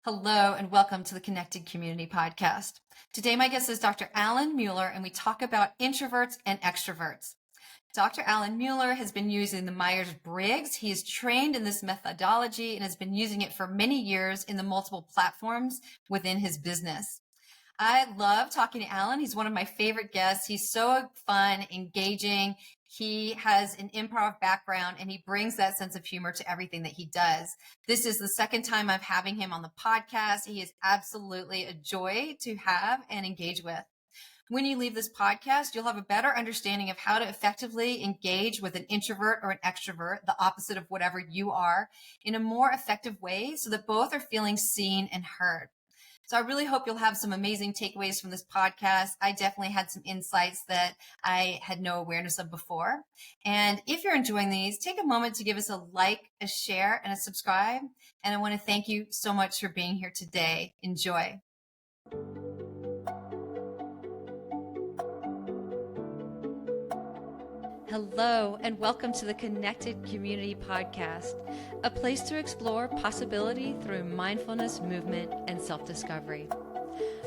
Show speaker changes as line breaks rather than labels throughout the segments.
Hello, and welcome to the Connected Community Podcast. Today, my guest is Dr. Alan Mueller, and we talk about introverts and extroverts. Dr. Alan Mueller has been using the Myers-Briggs. He is trained in this methodology and has been using it for many years in the multiple platforms within his business. I love talking to Alan. He's one of my favorite guests. He's so fun, engaging. He has an improv background and he brings that sense of humor to everything that he does. This is the second time I'm having him on the podcast. He is absolutely a joy to have and engage with. When you leave this podcast, you'll have a better understanding of how to effectively engage with an introvert or an extrovert, the opposite of whatever you are, in a more effective way so that both are feeling seen and heard. So I really hope you'll have some amazing takeaways from this podcast. I definitely had some insights that I had no awareness of before. And if you're enjoying these, take a moment to give us a like, a share, and a subscribe. And I want to thank you so much for being here today. Enjoy. Hello, and welcome to the Connected Community Podcast, a place to explore possibility through mindfulness, movement, and self-discovery.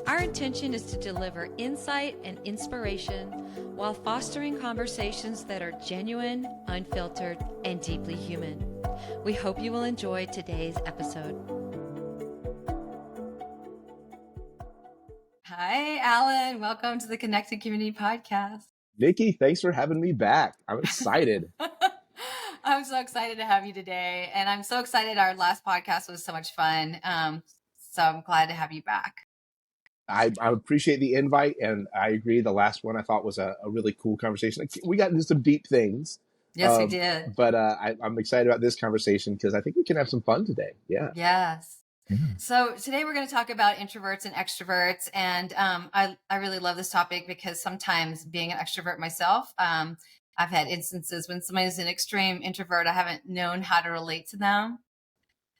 Our intention is to deliver insight and inspiration while fostering conversations that are genuine, unfiltered, and deeply human. We hope you will enjoy today's episode. Hi, Alan. Welcome to the Connected Community Podcast.
Nicky, thanks for having me back. I'm excited.
I'm so excited to have you today. And I'm so excited. Our last podcast was so much fun. So I'm glad to have you back.
I appreciate the invite. And I agree. The last one I thought was a really cool conversation. We got into some deep things.
Yes, we did.
But I'm excited about this conversation because I think we can have some fun today. Yeah.
Yes. So today we're going to talk about introverts and extroverts. And I really love this topic because sometimes being an extrovert myself, I've had instances when somebody's an extreme introvert, I haven't known how to relate to them.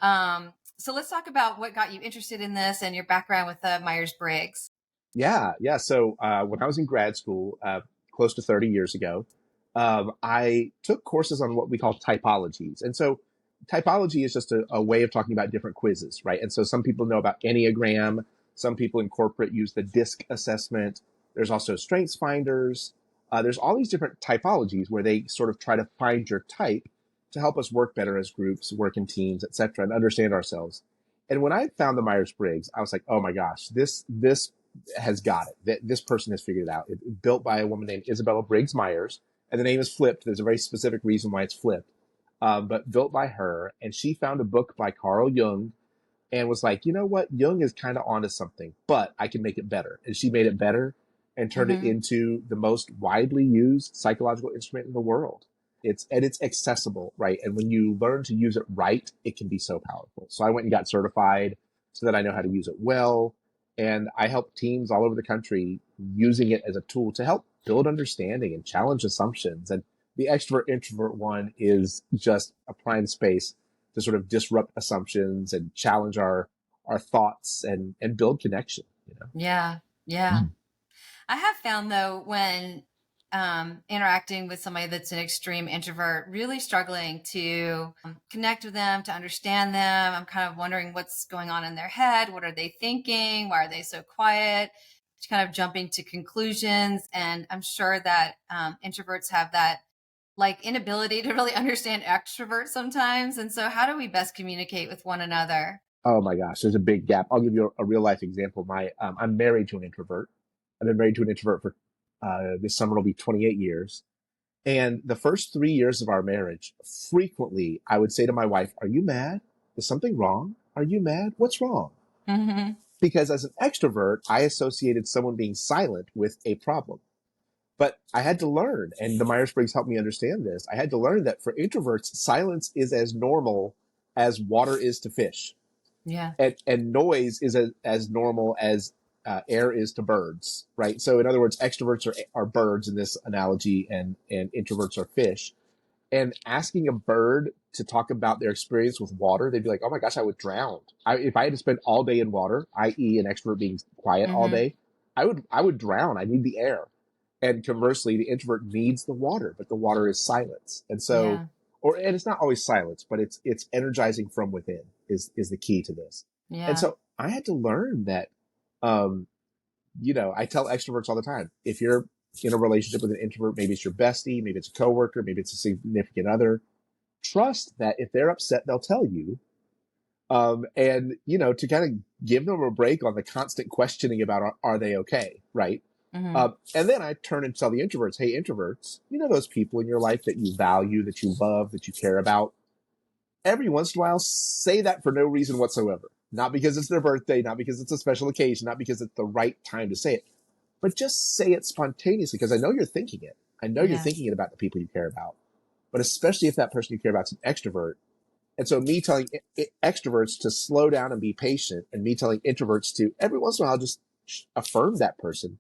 So let's talk about what got you interested in this and your background with Myers-Briggs.
Yeah. So when I was in grad school, close to 30 years ago, I took courses on what we call typologies. And so typology is just a way of talking about different quizzes, right? And so some people know about Enneagram. Some people in corporate use the DISC assessment. There's also strengths finders. There's all these different typologies where they sort of try to find your type to help us work better as groups, work in teams, et cetera, and understand ourselves. And when I found the Myers-Briggs, I was like, oh my gosh, this has got it. This person has figured it out. It's built by a woman named Isabella Briggs Myers, and the name is flipped. There's a very specific reason why it's flipped. But built by her, and she found a book by Carl Jung and was like, you know what? Jung is kind of onto something, but I can make it better. And she made it better and turned it into the most widely used psychological instrument in the world. It's accessible, right? And when you learn to use it right, it can be so powerful. So I went and got certified so that I know how to use it well. And I help teams all over the country using it as a tool to help build understanding and challenge assumptions. And the extrovert introvert one is just a prime space to sort of disrupt assumptions and challenge our thoughts and build connection. You know?
Yeah. I have found though, when interacting with somebody that's an extreme introvert, really struggling to connect with them, to understand them. I'm kind of wondering what's going on in their head. What are they thinking? Why are they so quiet? Kind of jumping to conclusions. And I'm sure that introverts have that like inability to really understand extroverts sometimes. And so how do we best communicate with one another?
Oh my gosh, there's a big gap. I'll give you a real life example. I'm married to an introvert. I've been married to an introvert for this summer will be 28 years. And the first 3 years of our marriage, frequently I would say to my wife, are you mad? Is something wrong? Are you mad? What's wrong? Mm-hmm. Because as an extrovert, I associated someone being silent with a problem. But I had to learn, and the Myers-Briggs helped me understand this. I had to learn that for introverts, silence is as normal as water is to fish.
Yeah.
And noise is as normal as air is to birds, right? So in other words, extroverts are birds in this analogy, and introverts are fish. And asking a bird to talk about their experience with water, they'd be like, oh my gosh, I would drown. If I had to spend all day in water, i.e. an extrovert being quiet all day, I would drown. I need the air. And conversely, the introvert needs the water, but the water is silence. And so, and it's not always silence, but it's energizing from within is the key to this. Yeah. And so I had to learn that, um, I tell extroverts all the time, if you're in a relationship with an introvert, maybe it's your bestie, maybe it's a coworker, maybe it's a significant other, trust that if they're upset, they'll tell you. And, to kind of give them a break on the constant questioning about, are they okay? Right.
Mm-hmm.
And then I turn and tell the introverts, hey, introverts, those people in your life that you value, that you love, that you care about, every once in a while, say that for no reason whatsoever. Not because it's their birthday, not because it's a special occasion, not because it's the right time to say it, but just say it spontaneously, because I know you're thinking it. I know you're
Yeah.
thinking it about the people you care about, but especially if that person you care about is an extrovert. And so me telling extroverts to slow down and be patient, and me telling introverts to every once in a while just affirm that person,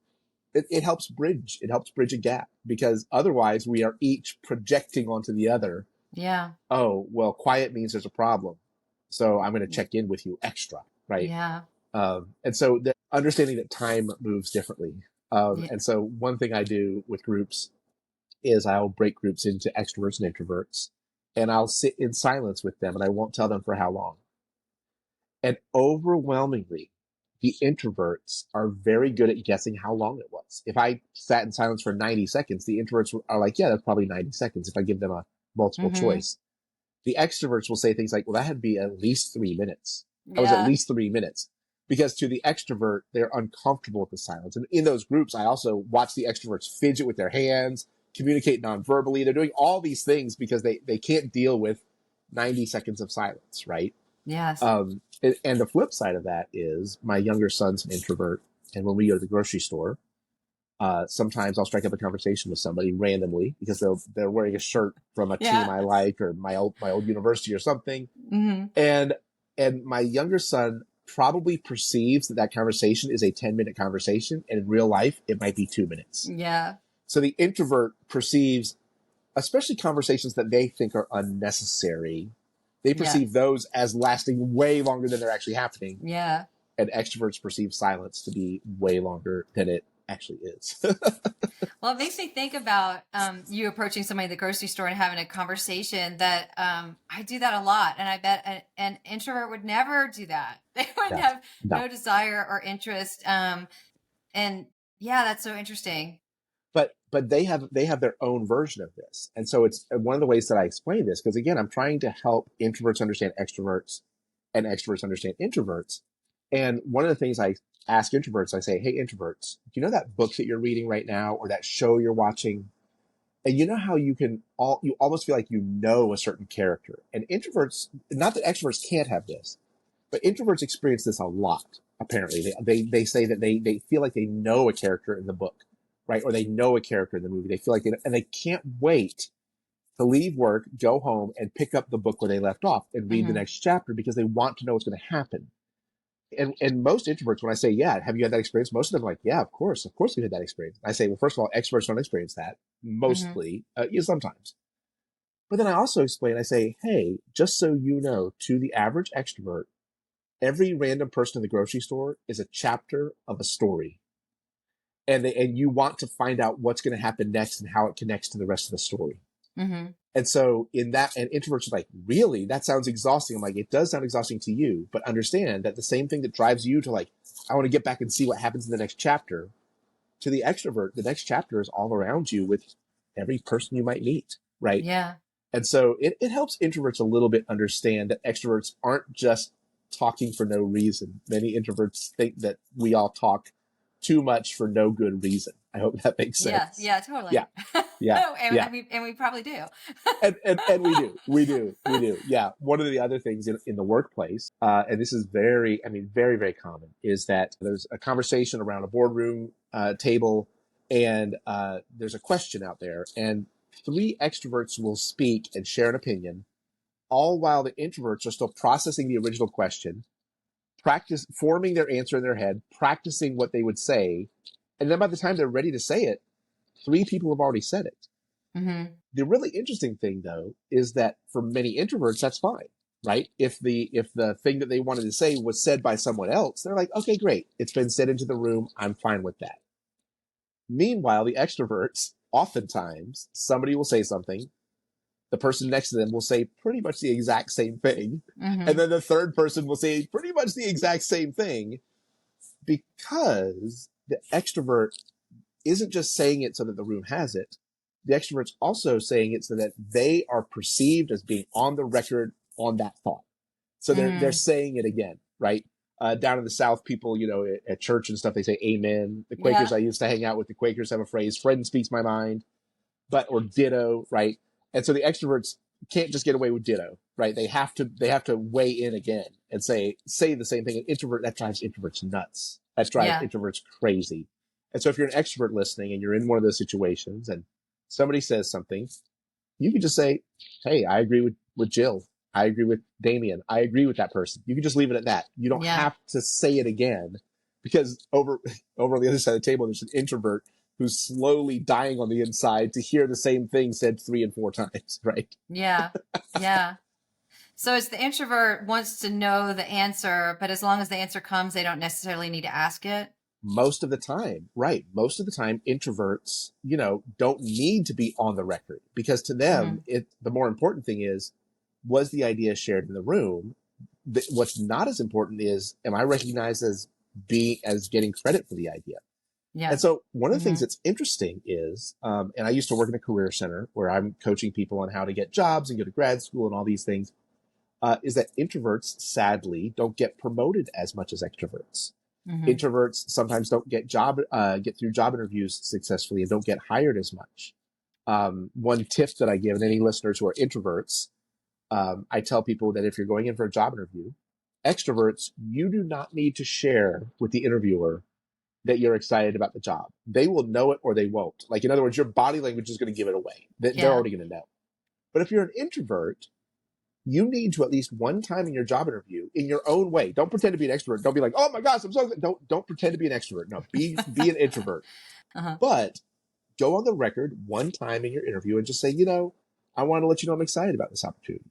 it helps bridge. It helps bridge a gap, because otherwise we are each projecting onto the other.
Yeah.
Oh, well, quiet means there's a problem, so I'm going to check in with you extra, right?
Yeah.
And so the understanding that time moves differently.
Yeah.
And so one thing I do with groups is I'll break groups into extroverts and introverts, and I'll sit in silence with them, and I won't tell them for how long. And overwhelmingly, the introverts are very good at guessing how long it was. If I sat in silence for 90 seconds, the introverts are like, yeah, that's probably 90 seconds if I give them a multiple
Mm-hmm.
choice. The extroverts will say things like, well, that had to be at least 3 minutes. That was at
Yeah.
least 3 minutes. Because to the extrovert, they're uncomfortable with the silence. And in those groups, I also watch the extroverts fidget with their hands, communicate non-verbally. They're doing all these things because they can't deal with 90 seconds of silence, right?
Yes.
And the flip side of that is my younger son's an introvert. And when we go to the grocery store, sometimes I'll strike up a conversation with somebody randomly because they're wearing a shirt from a
Yeah.
team I like, or my old university or something.
Mm-hmm.
And my younger son probably perceives that conversation is a 10-minute conversation, and in real life it might be 2 minutes.
Yeah.
So the introvert perceives, especially conversations that they think are unnecessary, they perceive those as lasting way longer than they're actually happening.
Yeah.
And extroverts perceive silence to be way longer than it actually is.
Well, it makes me think about you approaching somebody at the grocery store and having a conversation that I do that a lot. And I bet an introvert would never do that. They would have no desire or interest. And yeah, that's so interesting.
But they have their own version of this. And so it's one of the ways that I explain this, because again, I'm trying to help introverts understand extroverts and extroverts understand introverts. And one of the things I ask introverts, I say, hey, introverts, do you know that book that you're reading right now, or that show you're watching? And you know how you almost feel like you know a certain character. And introverts, not that extroverts can't have this, but introverts experience this a lot. Apparently, they say that they feel like they know a character in the book, right? Or they know a character in the movie. They feel like and they can't wait to leave work, go home, and pick up the book where they left off and read the next chapter, because they want to know what's going to happen. And most introverts, when I say, yeah, have you had that experience? Most of them are like, yeah, of course we had that experience. I say, well, first of all, extroverts don't experience that mostly, sometimes. But then I also explain, I say, hey, just so you know, to the average extrovert, every random person in the grocery store is a chapter of a story. And you want to find out what's going to happen next and how it connects to the rest of the story.
Mm-hmm.
And so and introverts are like, really? That sounds exhausting. I'm like, it does sound exhausting to you, but understand that the same thing that drives you to like, I want to get back and see what happens in the next chapter, to the extrovert, the next chapter is all around you with every person you might meet, right?
Yeah.
And so it helps introverts a little bit understand that extroverts aren't just talking for no reason. Many introverts think that we all talk too much for no good reason. I hope that makes sense.
Yeah, totally.
Yeah. Yeah.
Oh, and we probably do.
and we do. Yeah. One of the other things in the workplace, and this is very, very common, is that there's a conversation around a boardroom table, and there's a question out there, and 3 extroverts will speak and share an opinion, all while the introverts are still processing the original question, forming their answer in their head, practicing what they would say. And then by the time they're ready to say it, 3 people have already said it.
Mm-hmm.
The really interesting thing, though, is that for many introverts, that's fine, right? If the thing that they wanted to say was said by someone else, they're like, okay, great. It's been said into the room. I'm fine with that. Meanwhile, the extroverts, oftentimes, somebody will say something, The person next to them will say pretty much the exact same thing.
Mm-hmm.
And then the third person will say pretty much the exact same thing, because the extrovert isn't just saying it so that the room has it. The extrovert's also saying it so that they are perceived as being on the record on that thought. So they're saying it again, right? Down in the South, people, at church and stuff, they say amen. The Quakers I used to hang out with, the Quakers have a phrase, friend speaks my mind, or ditto, right? And so the extroverts can't just get away with ditto, right? They have to weigh in again and say the same thing. An that drives introverts nuts. That drives introverts crazy. And so if you're an extrovert listening and you're in one of those situations and somebody says something, you can just say, hey, I agree with Jill. I agree with Damien. I agree with that person. You can just leave it at that. You don't have to say it again, because over on the other side of the table, there's an introvert who's slowly dying on the inside to hear the same thing said 3 and 4 times, right?
Yeah. Yeah. So it's the introvert wants to know the answer, but as long as the answer comes, they don't necessarily need to ask it.
Most of the time, right. Most of the time, introverts, don't need to be on the record, because to them, the more important thing is, was the idea shared in the room? What's not as important is, am I recognized as getting credit for the idea? Yeah. And so one of the things that's interesting is, and I used to work in a career center where I'm coaching people on how to get jobs and go to grad school and all these things, is that introverts, sadly, don't get promoted as much as extroverts. Introverts sometimes don't get through job interviews successfully and don't get hired as much. One tip that I give, and any listeners who are introverts, I tell people that if you're going in for a job interview, extroverts, you do not need to share with the interviewer that you're excited about the job. They will know it or they won't. Like, in other words, your body language is going to give it away. They're already going to know. But if you're an introvert, you need to, at least one time in your job interview, in your own way, don't pretend to be an extrovert. Don't be like, oh my gosh, I'm so excited. Don't pretend to be an extrovert. No, be an introvert. But go on the record one time in your interview and just say, I want to let you know I'm excited about this opportunity.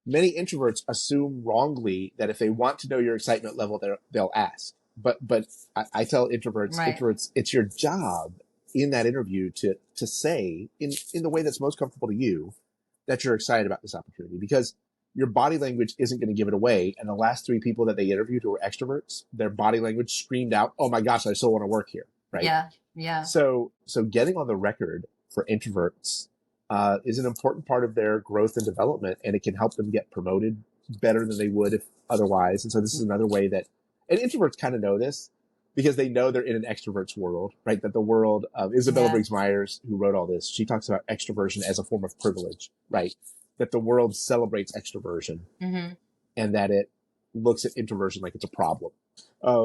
Many introverts assume wrongly that if they want to know your excitement level, they'll ask. But I tell introverts, it's your job in that interview to say in the way that's most comfortable to you that you're excited about this opportunity, because your body language isn't going to give it away. And the last 3 people that they interviewed who were extroverts, their body language screamed out, oh my gosh, I still want to work here. Right. Yeah. Yeah. So getting on the record for introverts is an important part of their growth and development, and it can help them get promoted better than they would if otherwise. And so this is another way that, and introverts kind of know this because they know they're in an extrovert's world, right? That the world of Isabella Briggs Myers, who wrote all this, she talks about extroversion as a form of privilege, right? That the world celebrates extroversion and that it looks at introversion like it's a problem.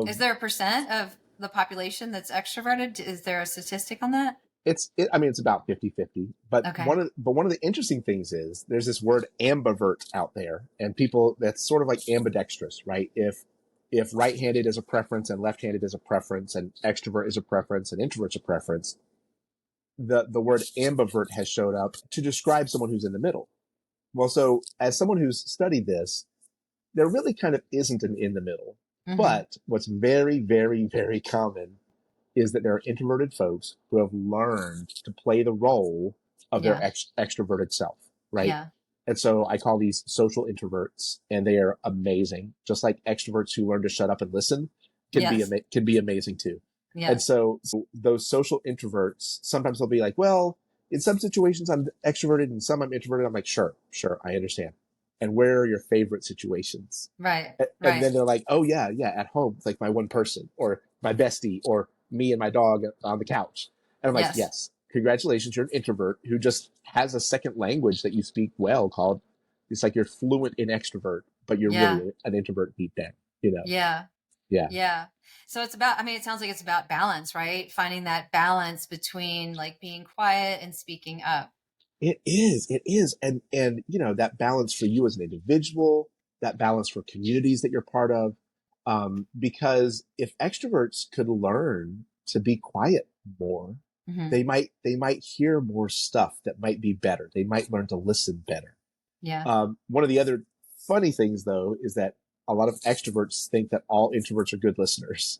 Is there a percent of the population that's extroverted? Is there a statistic on that?
It's about 50-50, but one of the interesting things is there's this word ambivert out there, and people, that's sort of like ambidextrous, right? If right-handed is a preference and left-handed is a preference and extrovert is a preference and introvert's a preference, the word ambivert has showed up to describe someone who's in the middle. Well, so as someone who's studied this, there really kind of isn't an in the middle, but what's very, very, very common is that there are introverted folks who have learned to play the role of their extroverted self, right? Yeah. And so I call these social introverts, and they are amazing. Just like extroverts who learn to shut up and listen can be amazing too. Yes. And so those social introverts, sometimes they'll be like, well, in some situations I'm extroverted and some I'm introverted. I'm like, sure, I understand. And where are your favorite situations? Right. And then they're like, oh yeah, at home. It's like my one person or my bestie or me and my dog on the couch. And I'm like, yes, congratulations. You're an introvert who just has a second language that you speak well called, it's like you're fluent in extrovert, but you're really an introvert deep down, Yeah.
So it's about, it sounds like it's about balance, right? Finding that balance between like being quiet and speaking up.
It is. And, that balance for you as an individual, that balance for communities that you're part of. Because if extroverts could learn to be quiet more, they might hear more stuff that might be better. They might learn to listen better. Yeah. One of the other funny things though, is that a lot of extroverts think that all introverts are good listeners.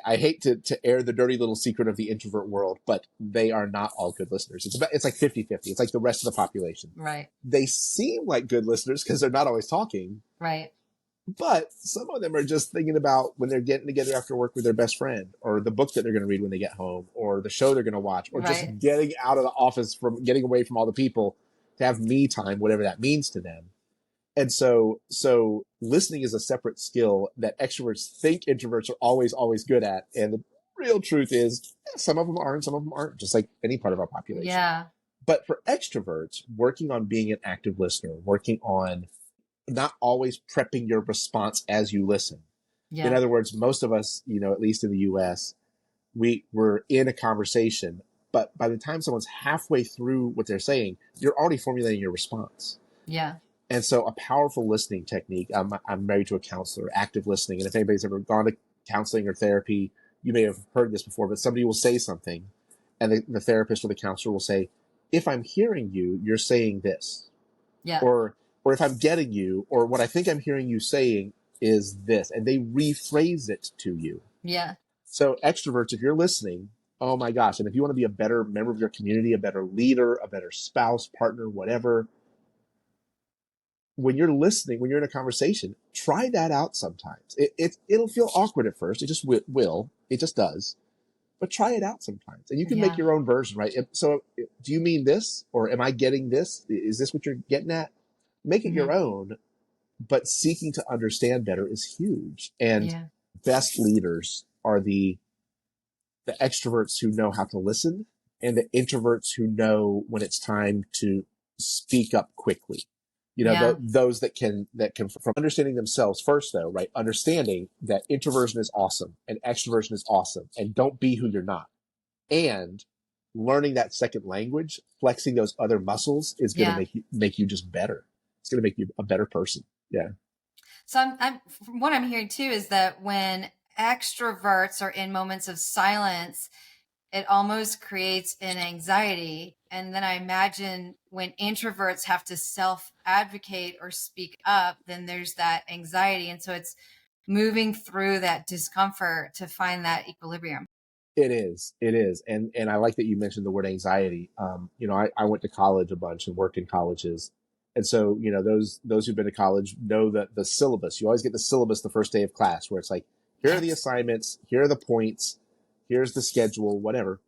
I hate to air the dirty little secret of the introvert world, but they are not all good listeners. It's like 50-50. It's like the rest of the population.
Right.
They seem like good listeners because they're not always talking.
Right.
But some of them are just thinking about when they're getting together after work with their best friend, or the book that they're going to read when they get home, or the show they're going to watch, or just
Right.
getting out of the office, from getting away from all the people to have me time, whatever that means to them. And so listening is a separate skill that extroverts think introverts are always good at. And the real truth is some of them are and some of them aren't, just like any part of our population.
Yeah.
But for extroverts, working on being an active listener, working on not always prepping your response as you listen.
Yeah.
In other words, most of us, at least in the US, we're in a conversation, but by the time someone's halfway through what they're saying, you're already formulating your response.
Yeah.
And so a powerful listening technique, I'm married to a counselor, active listening. And if anybody's ever gone to counseling or therapy, you may have heard this before, but somebody will say something and the therapist or the counselor will say, if I'm hearing you, you're saying this.
Yeah.
Or if I'm getting you, or what I think I'm hearing you saying is this. And they rephrase it to you.
Yeah.
So extroverts, if you're listening, oh my gosh. And if you want to be a better member of your community, a better leader, a better spouse, partner, whatever, when you're listening, when you're in a conversation, try that out sometimes. It'll feel awkward at first. It just will. It just does. But try it out sometimes. And you can make your own version, right? So do you mean this? Or am I getting this? Is this what you're getting at? Make it your own. But seeking to understand better is huge. And best leaders are the extroverts who know how to listen and the introverts who know when it's time to speak up quickly. Those that can from understanding themselves first, though, right? Understanding that introversion is awesome and extroversion is awesome, and don't be who you're not. And learning that second language, flexing those other muscles is going to make you just better. It's going to make you a better person. Yeah.
So what I'm hearing too is that when extroverts are in moments of silence, it almost creates an anxiety. And then I imagine when introverts have to self-advocate or speak up, then there's that anxiety. And so it's moving through that discomfort to find that equilibrium.
It is. And I like that you mentioned the word anxiety. I went to college a bunch and worked in colleges. And so, those who've been to college know that the syllabus, you always get the syllabus the first day of class where it's like, here are the assignments, here are the points, here's the schedule, whatever.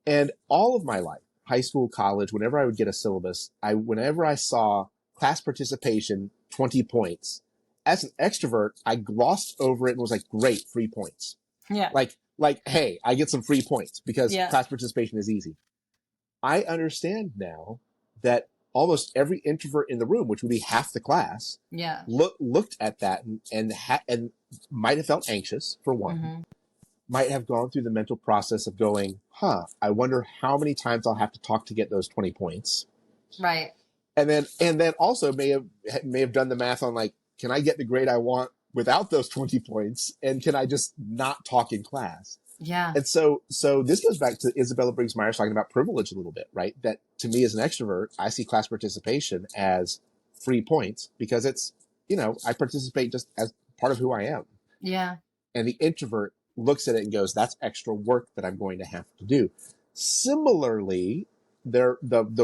And all of my life, high school, college, whenever I would get a syllabus, whenever I saw class participation, 20 points, as an extrovert, I glossed over it and was like, great, free points.
Yeah.
Like, hey, I get some free points because class participation is easy. I understand now that almost every introvert in the room, which would be half the class, looked at that and might have felt anxious, for one, might have gone through the mental process of going, I wonder how many times I'll have to talk to get those 20 points.
Right.
And then also may have done the math on like, can I get the grade I want without those 20 points? And can I just not talk in class?
Yeah.
And so this goes back to Isabella Briggs Myers talking about privilege a little bit, right? That to me as an extrovert, I see class participation as free points because it's, I participate just as part of who I am.
Yeah.
And the introvert looks at it and goes, that's extra work that I'm going to have to do. Similarly, the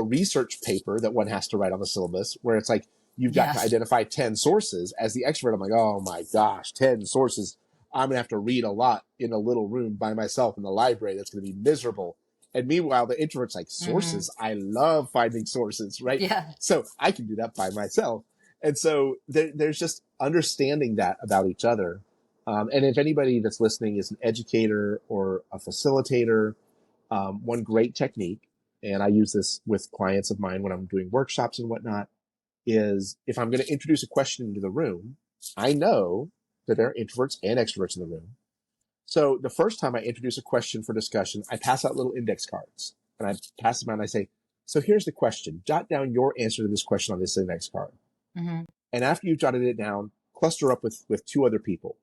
research paper that one has to write on the syllabus where it's like, you've got to identify 10 sources. As the extrovert, I'm like, oh my gosh, 10 sources. I'm going to have to read a lot in a little room by myself in the library. That's going to be miserable. And meanwhile, the introvert's like, sources? I love finding sources, right?
Yeah.
So I can do that by myself. And so there's just understanding that about each other. And if anybody that's listening is an educator or a facilitator, one great technique, and I use this with clients of mine when I'm doing workshops and whatnot, is if I'm going to introduce a question into the room, I know that there are introverts and extroverts in the room. So the first time I introduce a question for discussion, I pass out little index cards and I pass them out and I say, so here's the question. Jot down your answer to this question on this index card. And after you've jotted it down, cluster up with two other people.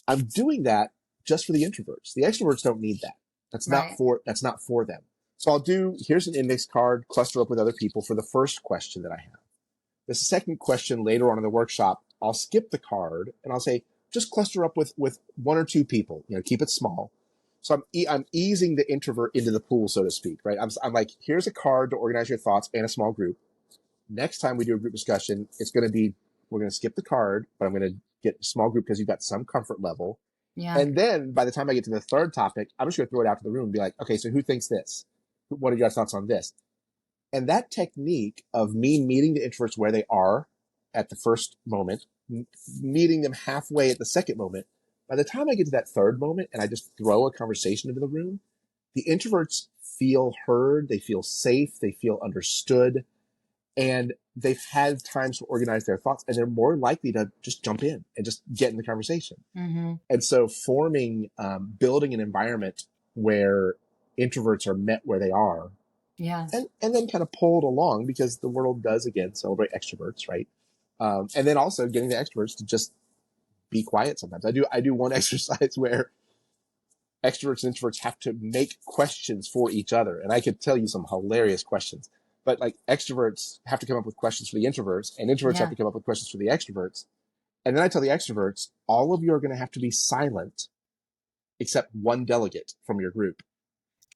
I'm doing that just for the introverts. The extroverts don't need that. That's not for them. So here's an index card, cluster up with other people for the first question that I have. The second question later on in the workshop, I'll skip the card and I'll say, just cluster up with one or two people, keep it small. So I'm easing the introvert into the pool, so to speak, right? I'm like, here's a card to organize your thoughts and a small group. Next time we do a group discussion, we're going to skip the card, but I'm going to get a small group because you've got some comfort level.
Yeah.
And then by the time I get to the third topic, I'm just going to throw it out to the room and be like, okay, so who thinks this? What are your thoughts on this? And that technique of me meeting the introverts where they are at the first moment, meeting them halfway at the second moment, by the time I get to that third moment and I just throw a conversation into the room, the introverts feel heard, they feel safe, they feel understood, and they've had times to organize their thoughts, and they're more likely to just jump in and just get in the conversation.
Mm-hmm.
And so building an environment where introverts are met where they are,
yeah,
and then kind of pulled along, because the world does, again, celebrate extroverts, right? And then also getting the extroverts to just be quiet sometimes. I do one exercise where extroverts and introverts have to make questions for each other. And I could tell you some hilarious questions, but like extroverts have to come up with questions for the introverts, and introverts have to come up with questions for the extroverts. And then I tell the extroverts, all of you are going to have to be silent except one delegate from your group.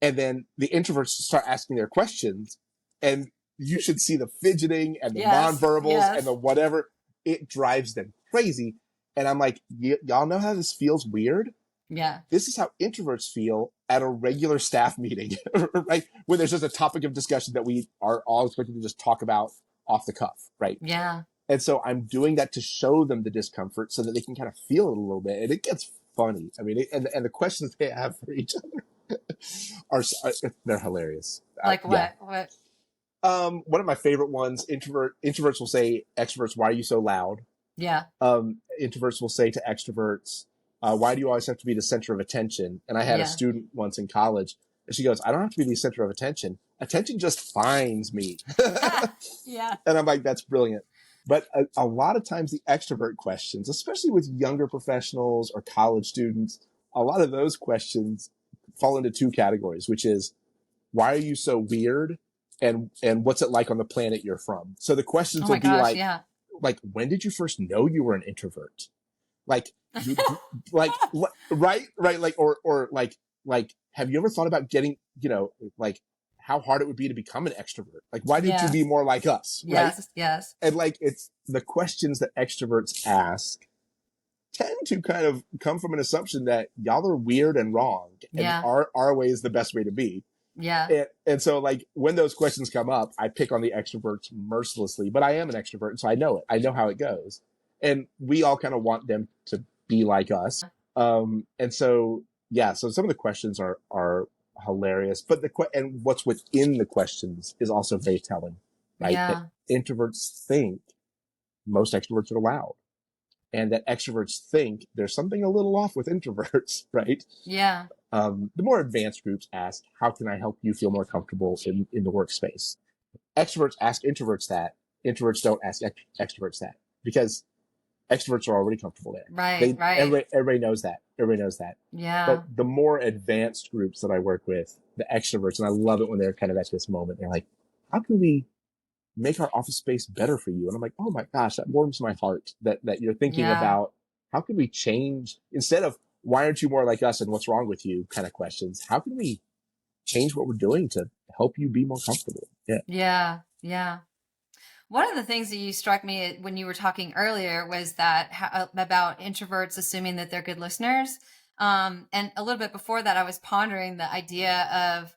And then the introverts start asking their questions, and you should see the fidgeting and the nonverbals and the whatever. It drives them crazy. And I'm like, y'all know how this feels weird?
Yeah.
This is how introverts feel at a regular staff meeting, right? When there's just a topic of discussion that we are all expected to just talk about off the cuff, right?
Yeah.
And so I'm doing that to show them the discomfort so that they can kind of feel it a little bit. And it gets funny. I mean, and the questions they have for each other are they're hilarious.
Like what?
Yeah.
What?
One of my favorite ones, introverts will say, extroverts, why are you so loud?
Yeah.
Introverts will say to extroverts, why do you always have to be the center of attention? And I had a student once in college, and she goes, I don't have to be the center of attention. Attention just finds me.
Yeah.
And I'm like, that's brilliant. But a lot of times the extrovert questions, especially with younger professionals or college students, a lot of those questions fall into two categories, which is, why are you so weird? And what's it like on the planet you're from? So the questions will be like, when did you first know you were an introvert? Like, right? Like, or like, have you ever thought about getting, like, how hard it would be to become an extrovert? Like, why didn't you be more like us? Right?
Yes.
And like, it's the questions that extroverts ask tend to kind of come from an assumption that y'all are weird and wrong, and our way is the best way to be.
Yeah.
And so like, when those questions come up, I pick on the extroverts mercilessly, but I am an extrovert, and so I know it. I know how it goes. And we all kind of want them to be like us. And so, so some of the questions are hilarious, but and what's within the questions is also very telling, right?
Yeah.
That introverts think most extroverts are loud, and that extroverts think there's something a little off with introverts, right?
Yeah.
The more advanced groups ask, how can I help you feel more comfortable in the workspace? Extroverts ask introverts that. Introverts don't ask extroverts that, because extroverts are already comfortable there.
Right.
Everybody knows that. Everybody knows that.
Yeah.
But the more advanced groups that I work with, the extroverts, and I love it when they're kind of at this moment, they're like, how can we make our office space better for you? And I'm like, oh my gosh, that warms my heart that you're thinking about how can we change, instead of why aren't you more like us and what's wrong with you kind of questions, how can we change what we're doing to help you be more comfortable?
Yeah. One of the things that you struck me when you were talking earlier was that about introverts assuming that they're good listeners. And a little bit before that, I was pondering the idea of,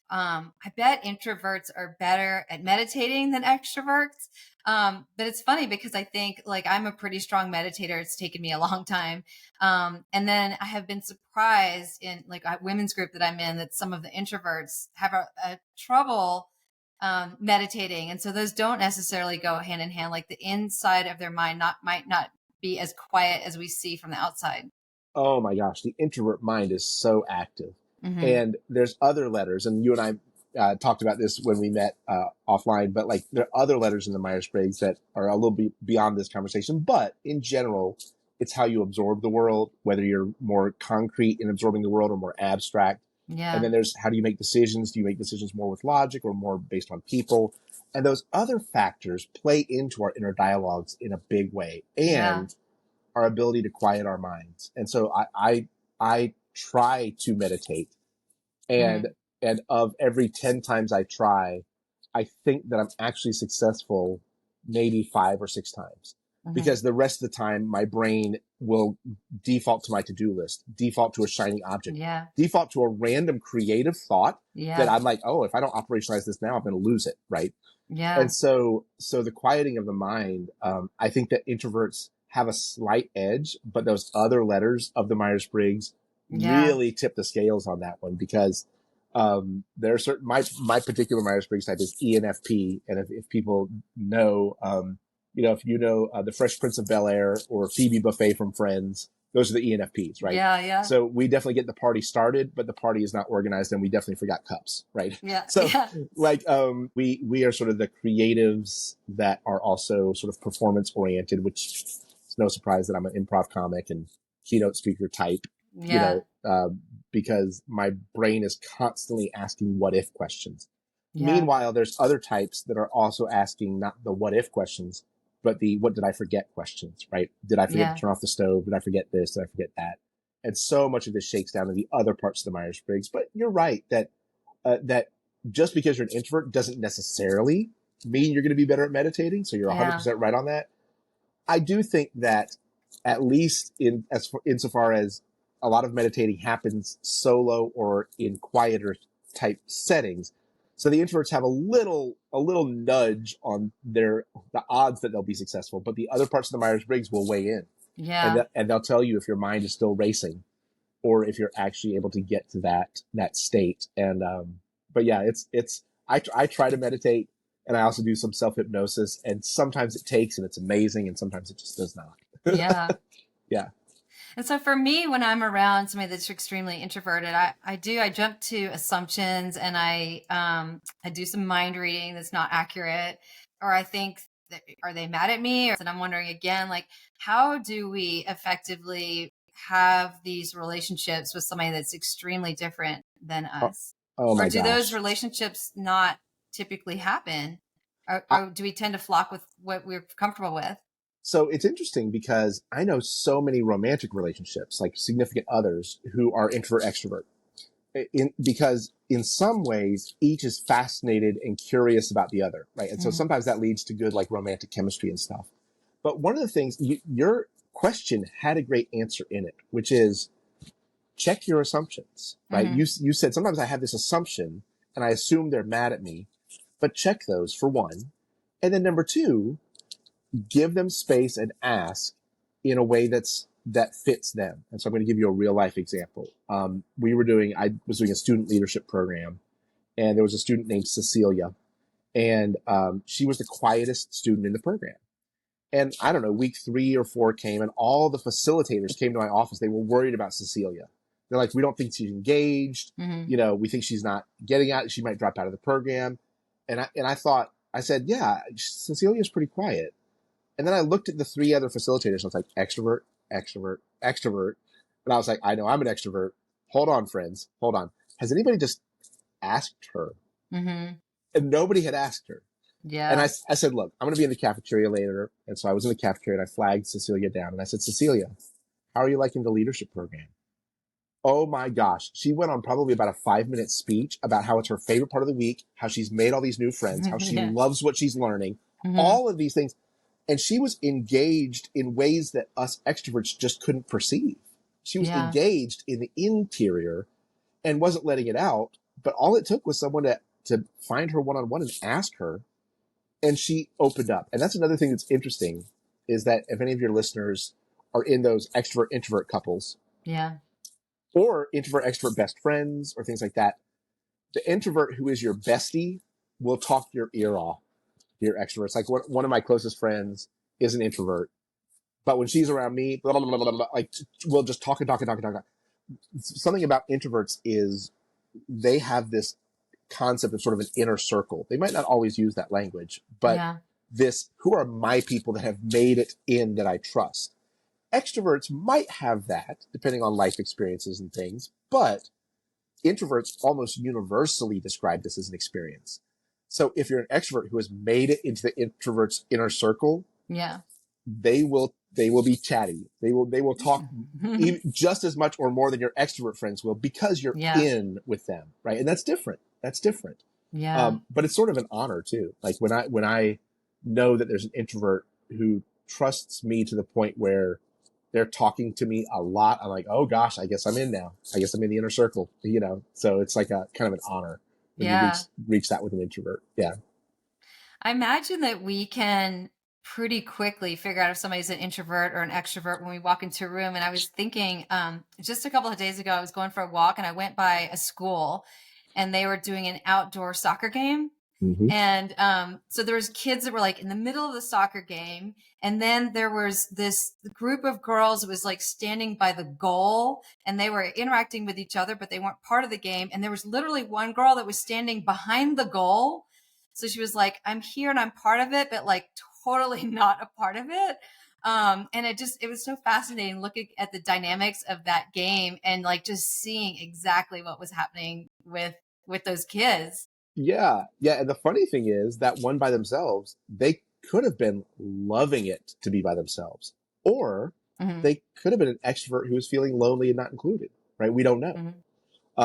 I bet introverts are better at meditating than extroverts. But it's funny because I think like I'm a pretty strong meditator. It's taken me a long time. And then I have been surprised in like a women's group that I'm in that some of the introverts have a trouble meditating. And so those don't necessarily go hand in hand. Like the inside of their mind might not be as quiet as we see from the outside.
Oh my gosh, the introvert mind is so active.
Mm-hmm.
And there's other letters, and you and I talked about this when we met offline, but like there are other letters in the Myers-Briggs that are a little bit beyond this conversation. But in general, it's how you absorb the world, whether you're more concrete in absorbing the world or more abstract.
Yeah.
And then there's how do you make decisions? Do you make decisions more with logic or more based on people? And those other factors play into our inner dialogues in a big way. And our ability to quiet our minds. And so I try to meditate, and
Mhm.
and of every 10 times I try, I think that I'm actually successful maybe 5 or 6 times,
Mhm.
because the rest of the time my brain will default to my to-do list, default to a shiny object,
Yeah.
default to a random creative thought that
Yeah.
I'm like, oh, if I don't operationalize this now, I'm going to lose it, right? And
Yeah.
so the quieting of the mind, I think that introverts have a slight edge, but those other letters of the Myers-Briggs
Yeah.
really tip the scales on that one, because there are certain, my particular Myers-Briggs type is ENFP. And if people know, if you know the Fresh Prince of Bel-Air or Phoebe Buffay from Friends, those are the ENFPs, right?
Yeah. Yeah.
So we definitely get the party started, but the party is not organized, and we definitely forgot cups, right?
Yeah.
So
Yeah.
like we are sort of the creatives that are also sort of performance oriented, which it's no surprise that I'm an improv comic and keynote speaker type, you
Yeah.
know, because my brain is constantly asking what if questions.
Yeah.
Meanwhile, there's other types that are also asking not the what if questions, but the what did I forget questions, right? Did I forget to
Yeah.
turn off the stove? Did I forget this? Did I forget that? And so much of this shakes down to the other parts of the Myers-Briggs. But you're right that just because you're an introvert doesn't necessarily mean you're going to be better at meditating. So you're
Yeah.
100% right on that. I do think that, at least insofar as a lot of meditating happens solo or in quieter type settings, so the introverts have a little nudge on the odds that they'll be successful, but the other parts of the Myers-Briggs will weigh in,
Yeah.
and they'll tell you if your mind is still racing, or if you're actually able to get to that state. And but yeah, I try to meditate, and I also do some self hypnosis, and sometimes it takes and it's amazing, and sometimes it just does not.
Yeah.
Yeah.
And so for me, when I'm around somebody that's extremely introverted, I jump to assumptions, and I do some mind reading that's not accurate, or I think that, are they mad at me? And I'm wondering again, like, how do we effectively have these relationships with somebody that's extremely different than
Oh,
us?
oh
Or
my
do those
gosh.
relationships not typically happen?
I,
Or do we tend to flock with what we're comfortable with?
so it's interesting because I know so many romantic relationships, like significant others, who are introvert extrovert. Because in some ways each is fascinated and curious about the other, right? And so
Mm-hmm.
sometimes that leads to good, like, romantic chemistry and stuff. But one of the things, your question had a great answer in it, which is check your assumptions, right?
Mm-hmm.
You said sometimes I have this assumption and I assume they're mad at me, but check those for one. And then number two, give them space and ask in a way that fits them. And so I'm going to give you a real life example. I was doing a student leadership program, and there was a student named Cecilia, and she was the quietest student in the program. And I don't know, week 3 or 4 came, and all the facilitators came to my office. They were worried about Cecilia. They're like, we don't think she's engaged.
Mm-hmm.
We think she's not getting out. She might drop out of the program. I said, yeah, Cecilia's pretty quiet. And then I looked at the 3 other facilitators. And I was like, extrovert, extrovert, extrovert. And I was like, I know I'm an extrovert. Hold on, friends. Hold on. Has anybody just asked her?
Mm-hmm.
And nobody had asked her. And
Yeah.
I said, look, I'm going to be in the cafeteria later. And so I was in the cafeteria, and I flagged Cecilia down. And I said, Cecilia, how are you liking the leadership program? Oh my gosh. She went on probably about a 5-minute speech about how it's her favorite part of the week, how she's made all these new friends, how she
Yeah.
loves what she's learning,
Mm-hmm.
all of these things. And she was engaged in ways that us extroverts just couldn't perceive. She was
Yeah.
engaged in the interior and wasn't letting it out. But all it took was someone to find her one-on-one and ask her, and she opened up. And that's another thing that's interesting, is that if any of your listeners are in those extrovert introvert couples,
Yeah.
or introvert extrovert best friends, or things like that, the introvert who is your bestie will talk your ear off, your extroverts. Like, one of my closest friends is an introvert, but when she's around me, blah, blah, blah, blah, blah, like, we'll just talk and talk and talk and talk. Something about introverts is they have this concept of sort of an inner circle. They might not always use that language, but
Yeah.
who are my people that have made it in that I trust? Extroverts might have that depending on life experiences and things, but introverts almost universally describe this as an experience. So if you're an extrovert who has made it into the introvert's inner circle,
Yeah.
they will They will be chatty. They will talk even just as much or more than your extrovert friends will, because you're
Yeah.
in with them, right? And that's different. That's different.
Yeah.
But it's sort of an honor too. Like when I know that there's an introvert who trusts me to the point where they're talking to me a lot, I'm like, oh gosh, I guess I'm in now. I guess I'm in the inner circle, you know? So it's like a kind of an honor when you
Yeah.
reach that with an introvert. Yeah.
I imagine that we can pretty quickly figure out if somebody's an introvert or an extrovert when we walk into a room. And I was thinking, just a couple of days ago, I was going for a walk and I went by a school and they were doing an outdoor soccer game.
Mm-hmm.
And so there was kids that were like in the middle of the soccer game. And then there was this group of girls that was like standing by the goal and they were interacting with each other, but they weren't part of the game. And there was literally one girl that was standing behind the goal. So she was like, I'm here and I'm part of it, but like totally not a part of it. And it was so fascinating looking at the dynamics of that game and like just seeing exactly what was happening with those kids.
Yeah. Yeah. And the funny thing is that one by themselves, they could have been loving it to be by themselves, or
Mm-hmm.
they could have been an extrovert who was feeling lonely and not included, right? We don't know.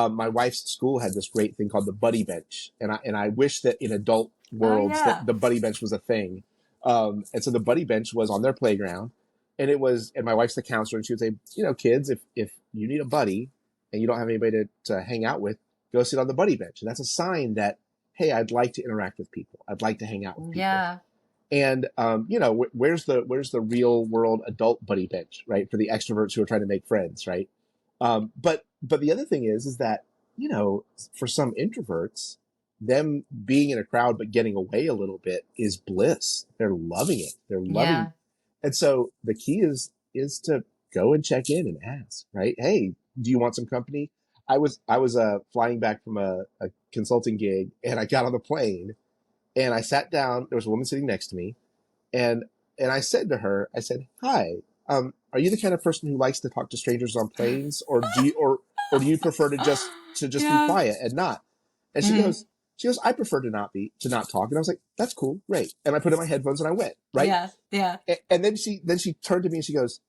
My wife's school had this great thing called the buddy bench. And I wish that in adult worlds that the buddy bench was a thing. And so the buddy bench was on their playground, and my wife's the counselor, and she would say, you know, kids, if you need a buddy and you don't have anybody to hang out with, go sit on the buddy bench. And that's a sign that, hey, I'd like to interact with people. I'd like to hang out with people.
Yeah.
And, you know, where's the real world adult buddy bench, right? For the extroverts who are trying to make friends, right? But the other thing is that, you know, for some introverts, them being in a crowd but getting away a little bit is bliss. They're loving it. They're loving.
Yeah.
And so the key is to go and check in and ask, right? Hey, do you want some company? I was flying back from a consulting gig, and I got on the plane and I sat down. There was a woman sitting next to me, and I said to her, I said, "Hi, are you the kind of person who likes to talk to strangers on planes, or do you prefer to just be quiet and not?" And she goes, "I prefer to not talk." And I was like, "That's cool, great." And I put in my headphones and I went, right?
Yeah. Yeah.
And then she turned to me and she goes,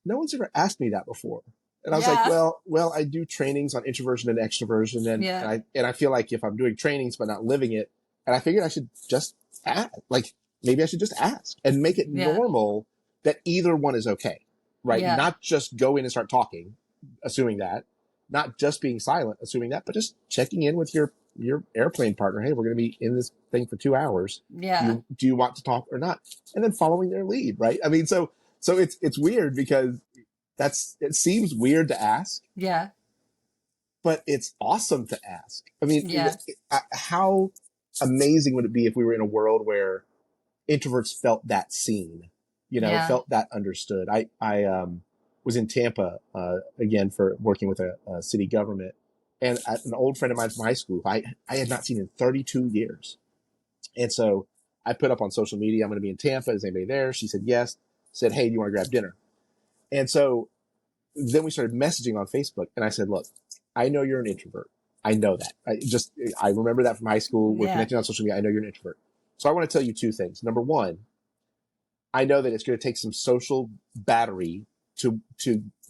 "No one's ever asked me that before." And I was like, well, I do trainings on introversion and extroversion, and I feel like if I'm doing trainings but not living it, and I figured I should just ask, like maybe I should just ask and make it normal that either one is okay, right?
Yeah.
Not just go in and start talking, assuming that, not just being silent, assuming that, but just checking in with your airplane partner. Hey, we're going to be in this thing for 2 hours.
Yeah.
Do you want to talk or not? And then following their lead, right? I mean, so it's weird because it seems weird to ask.
Yeah.
But it's awesome to ask. I mean, how amazing would it be if we were in a world where introverts felt that seen, you know, felt that understood? I was in Tampa, again, for working with a city government, and an old friend of mine from high school, I had not seen in 32 years. And so I put up on social media, I'm going to be in Tampa. Is anybody there? She said, yes. Said, hey, do you want to grab dinner? And so then we started messaging on Facebook, and I said, look, I know you're an introvert. I know that. I remember that from high school. We're connecting on social media. I know you're an introvert. So I want to tell you two things. Number one, I know that it's going to take some social battery to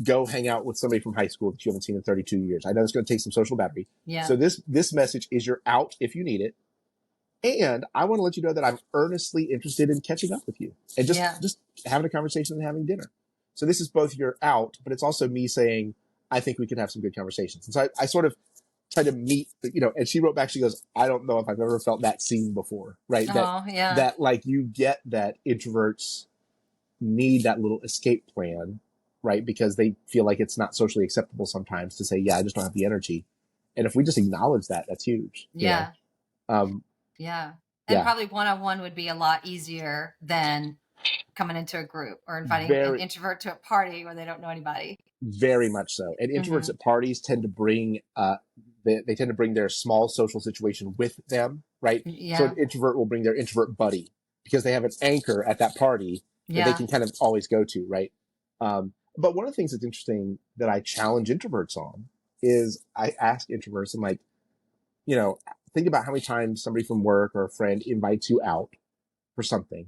go hang out with somebody from high school that you haven't seen in 32 years. I know it's going to take some social battery.
Yeah.
So this message is you're out if you need it. And I want to let you know that I'm earnestly interested in catching up with you and just having a conversation and having dinner. So this is both you're out, but it's also me saying, I think we can have some good conversations. And so I sort of try to meet, you know, and she wrote back, she goes, I don't know if I've ever felt that seen before, right? That like you get that introverts need that little escape plan, right? Because they feel like it's not socially acceptable sometimes to say, yeah, I just don't have the energy. And if we just acknowledge that, that's huge.
Yeah.
You know?
And probably one-on-one would be a lot easier than coming into a group or inviting an introvert to a party where they don't know anybody.
Very much so. And introverts at parties tend to bring, they tend to bring their small social situation with them, right?
Yeah.
So an introvert will bring their introvert buddy because they have an anchor at that party that they can kind of always go to, right? But one of the things that's interesting that I challenge introverts on is I ask introverts, I'm like, you know, think about how many times somebody from work or a friend invites you out for something.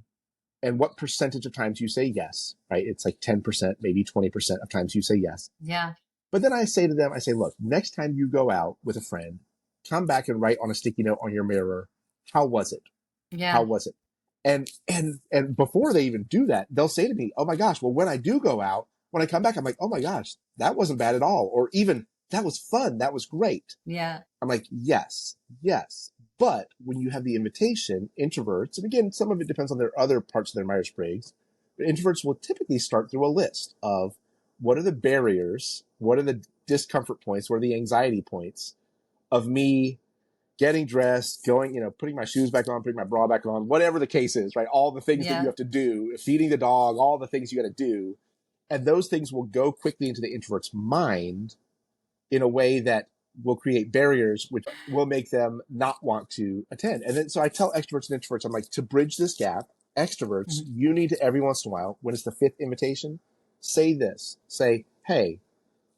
and what percentage of times you say yes, right? It's like 10%, maybe 20% of times you say yes.
Yeah.
But then I say to them, I say, look, next time you go out with a friend, come back and write on a sticky note on your mirror, how was it? How
Yeah.
was it? And before they even do that, they'll say to me, oh my gosh, well, when I do go out, when I come back, I'm like, oh my gosh, that wasn't bad at all. Or even that was fun. That was great.
Yeah.
I'm like, yes, yes. But when you have the invitation, introverts, and again, some of it depends on their other parts of their Myers-Briggs, but introverts will typically start through a list of what are the barriers, what are the discomfort points, what are the anxiety points of me getting dressed, going, putting my shoes back on, putting my bra back on, whatever the case is, right? All the things that you
Yeah.
have to do, feeding the dog, all the things you got to do. And those things will go quickly into the introvert's mind in a way that will create barriers, which will make them not want to attend. And then, so I tell extroverts and introverts, I'm like, to bridge this gap, extroverts,
Mhm.
you need to every once in a while, when it's the fifth invitation, say this, say, hey,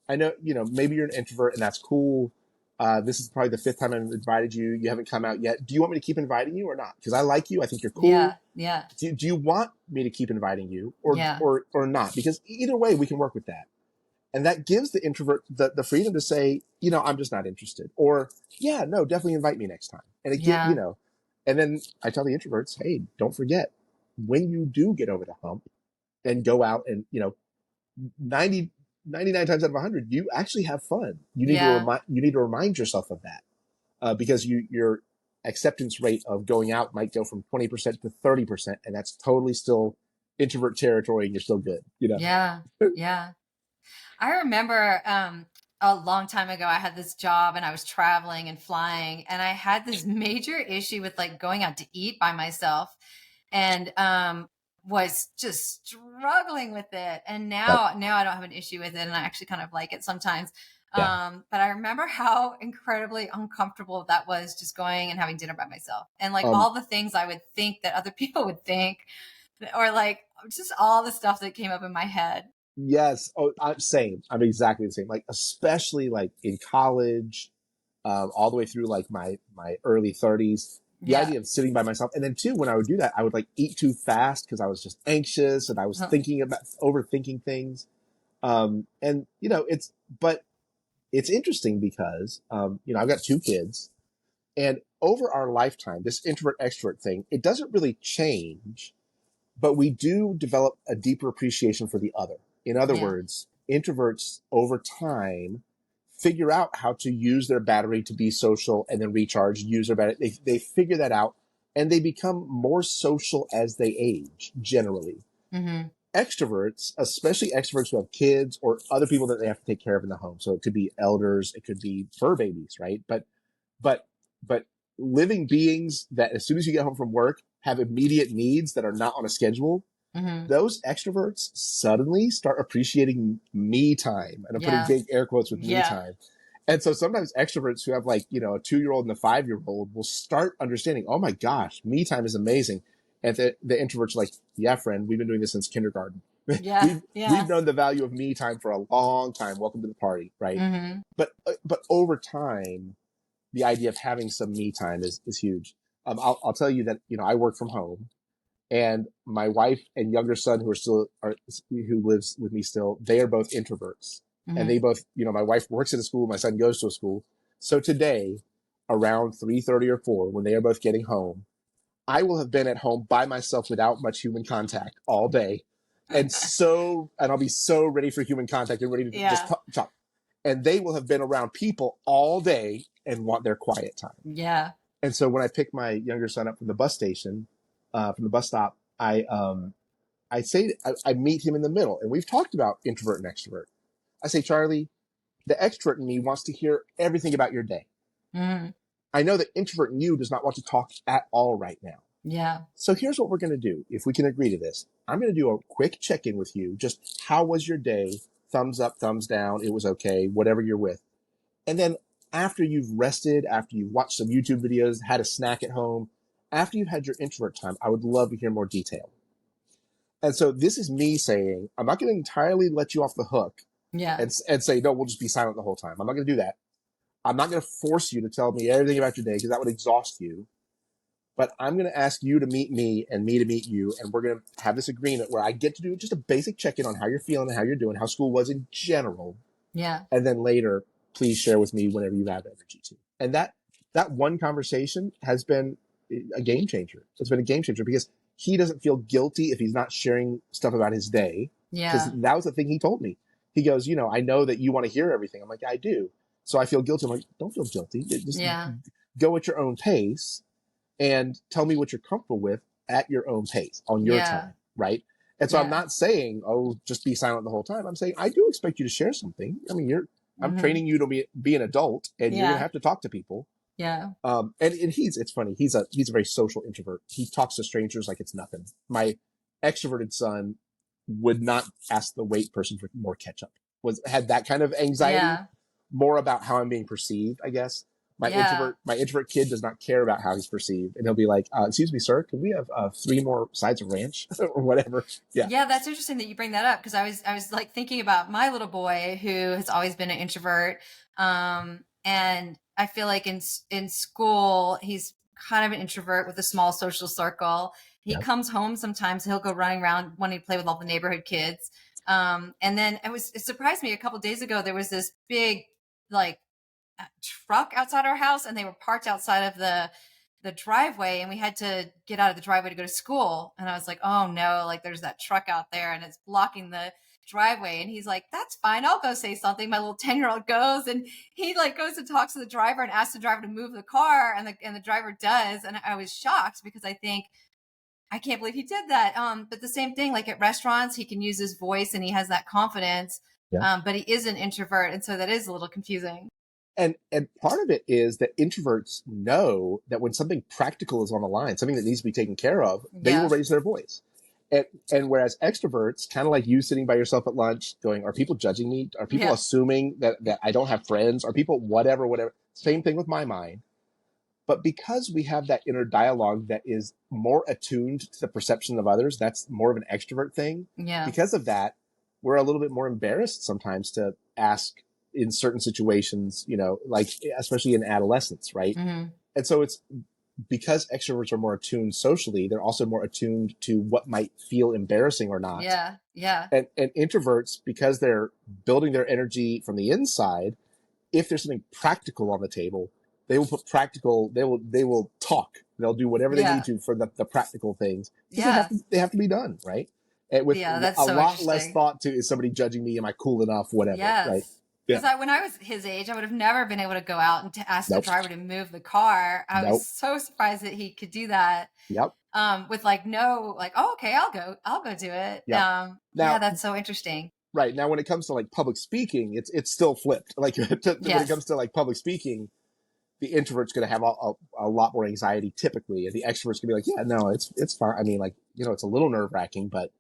I know, maybe you're an introvert and that's cool. This is probably the fifth time I've invited you. You haven't come out yet. Do you want me to keep inviting you or not? Because I like you. I think you're cool.
Yeah. Yeah.
Do you want me to keep inviting you
Yeah.
or not? Because either way, we can work with that. And that gives the introvert the freedom to say, I'm just not interested. Or, yeah, no, definitely invite me next time. And again,
Yeah.
and then I tell the introverts, hey, don't forget, when you do get over the hump and go out and, 99 times out of 100, you actually have fun. You need
Yeah.
to remind yourself of that because your acceptance rate of going out might go from 20% to 30%, and that's totally still introvert territory, and you're still good.
Yeah. Yeah. I remember a long time ago, I had this job and I was traveling and flying, and I had this major issue with like going out to eat by myself, and was just struggling with it. And
Yep.
now I don't have an issue with it, and I actually kind of like it sometimes.
Yeah.
But I remember how incredibly uncomfortable that was, just going and having dinner by myself, and like
Um,
all the things I would think that other people would think, or like just all the stuff that came up in my head.
yes. Oh, I'm same. I'm exactly the same. Like, especially like in college, all the way through like my early 30s. The
Yeah.
idea of sitting by myself, and then too, when I would do that, I would like eat too fast because I was just anxious and I was thinking about overthinking things. And but it's interesting because, I've got two kids, and over our lifetime, this introvert extrovert thing, it doesn't really change, but we do develop a deeper appreciation for the other. In other
Yeah.
words, introverts over time figure out how to use their battery to be social and then recharge, use their battery. They figure that out and they become more social as they age, generally.
Mm-hmm.
Extroverts, especially extroverts who have kids or other people that they have to take care of in the home. So it could be elders, it could be fur babies, right? But but living beings that as soon as you get home from work have immediate needs that are not on a schedule,
Mm-hmm.
those extroverts suddenly start appreciating me time. And I'm putting
Yeah.
big air quotes with me
Yeah.
time. And so sometimes extroverts who have like, a 2-year-old and a 5-year-old will start understanding, oh my gosh, me time is amazing. And the introverts are like, yeah, friend, we've been doing this since kindergarten.
Yeah.
We've
Yeah.
known the value of me time for a long time. Welcome to the party, right?
Mm-hmm.
But over time, the idea of having some me time is huge. I'll tell you that, I work from home, and my wife and younger son who lives with me still, they are both introverts. And
Mm-hmm.
they both, my wife works at a school, my son goes to a school. So today, around 3:30 or 4, when they are both getting home, I will have been at home by myself without much human contact all day. And I'll be so ready for human contact and ready to just
Yeah.
talk. And they will have been around people all day and want their quiet time.
Yeah.
And so when I pick my younger son up from the bus station, from the bus stop, I meet him in the middle, and we've talked about introvert and extrovert. I say, Charlie, the extrovert in me wants to hear everything about your day.
Mm-hmm.
I know the introvert in you does not want to talk at all right now.
Yeah.
So here's what we're going to do. If we can agree to this, I'm going to do a quick check-in with you. Just how was your day? Thumbs up, thumbs down. It was okay. Whatever you're with. And then after you've rested, after you've watched some YouTube videos, had a snack at home, after you've had your introvert time, I would love to hear more detail. And so this is me saying, I'm not going to entirely let you off the hook
Yeah.
and say, no, we'll just be silent the whole time. I'm not going to do that. I'm not going to force you to tell me everything about your day because that would exhaust you. but I'm going to ask you to meet me and me to meet you. And we're going to have this agreement where I get to do just a basic check-in on how you're feeling and how you're doing, how school was in general.
Yeah.
And then later, please share with me whenever you have energy to. And that one conversation has been a game changer. It's been a game changer because he doesn't feel guilty if he's not sharing stuff about his day. Because that was the thing he told me. He goes, I know that you want to hear everything. I'm like, I do. So I feel guilty. I'm like, don't feel guilty. Just go at your own pace and tell me what you're comfortable with at your own pace on your time. Right. And so I'm not saying, just be silent the whole time. I'm saying, I do expect you to share something. I mean, I'm training you to be an adult, and you're going to have to talk to people.
Yeah.
And it's funny. He's a very social introvert. He talks to strangers like it's nothing. My extroverted son would not ask the wait person for more ketchup. Had that kind of anxiety, more about how I'm being perceived, I guess. My introvert kid does not care about how he's perceived, and he'll be like, "Excuse me, sir, can we have 3 more sides of ranch or whatever?"
Yeah, that's interesting that you bring that up, because I was like thinking about my little boy who has always been an introvert, and I feel like in school he's kind of an introvert with a small social circle. He comes home sometimes, he'll go running around wanting to play with all the neighborhood kids, and then it surprised me a couple of days ago. There was this big truck outside our house, and they were parked outside of the driveway, and we had to get out of the driveway to go to school. And I was like, oh no, like there's that truck out there and it's blocking the driveway. And he's like, that's fine, I'll go say something. My little 10-year-old goes, and he goes and talks to the driver and asks the driver to move the car, and the driver does. And I was shocked because I can't believe he did that. But the same thing, like at restaurants, he can use his voice and he has that confidence. But he is an introvert, and so that is a little confusing.
And part of it is that introverts know that when something practical is on the line, something that needs to be taken care of, they will raise their voice. And whereas extroverts, kind of like you sitting by yourself at lunch going, are people judging me? Are people assuming that I don't have friends? Are people whatever? Same thing with my mind. But because we have that inner dialogue that is more attuned to the perception of others, that's more of an extrovert thing. Because of that, we're a little bit more embarrassed sometimes to ask in certain situations, like especially in adolescence, right? And so it's because extroverts are more attuned socially, they're also more attuned to what might feel embarrassing or not. And introverts, because they're building their energy from the inside, if there's something practical on the table, they will put practical, they will talk. They'll do whatever they need to for the practical things. They have to be done, right? And with
that's
a
so
lot less thought to, is somebody judging me? Am I cool enough? Whatever, right?
Because when I was his age, I would have never been able to go out and to ask the driver to move the car. I was so surprised that he could do that. With oh, okay, I'll go do it. Now, that's so interesting.
Right. Now, when it comes to like public speaking, it's still flipped. Like when it comes to like public speaking, the introvert's going to have a lot more anxiety typically, and the extrovert's going to be like, yeah, no, it's fine. I mean, like, it's a little nerve wracking, but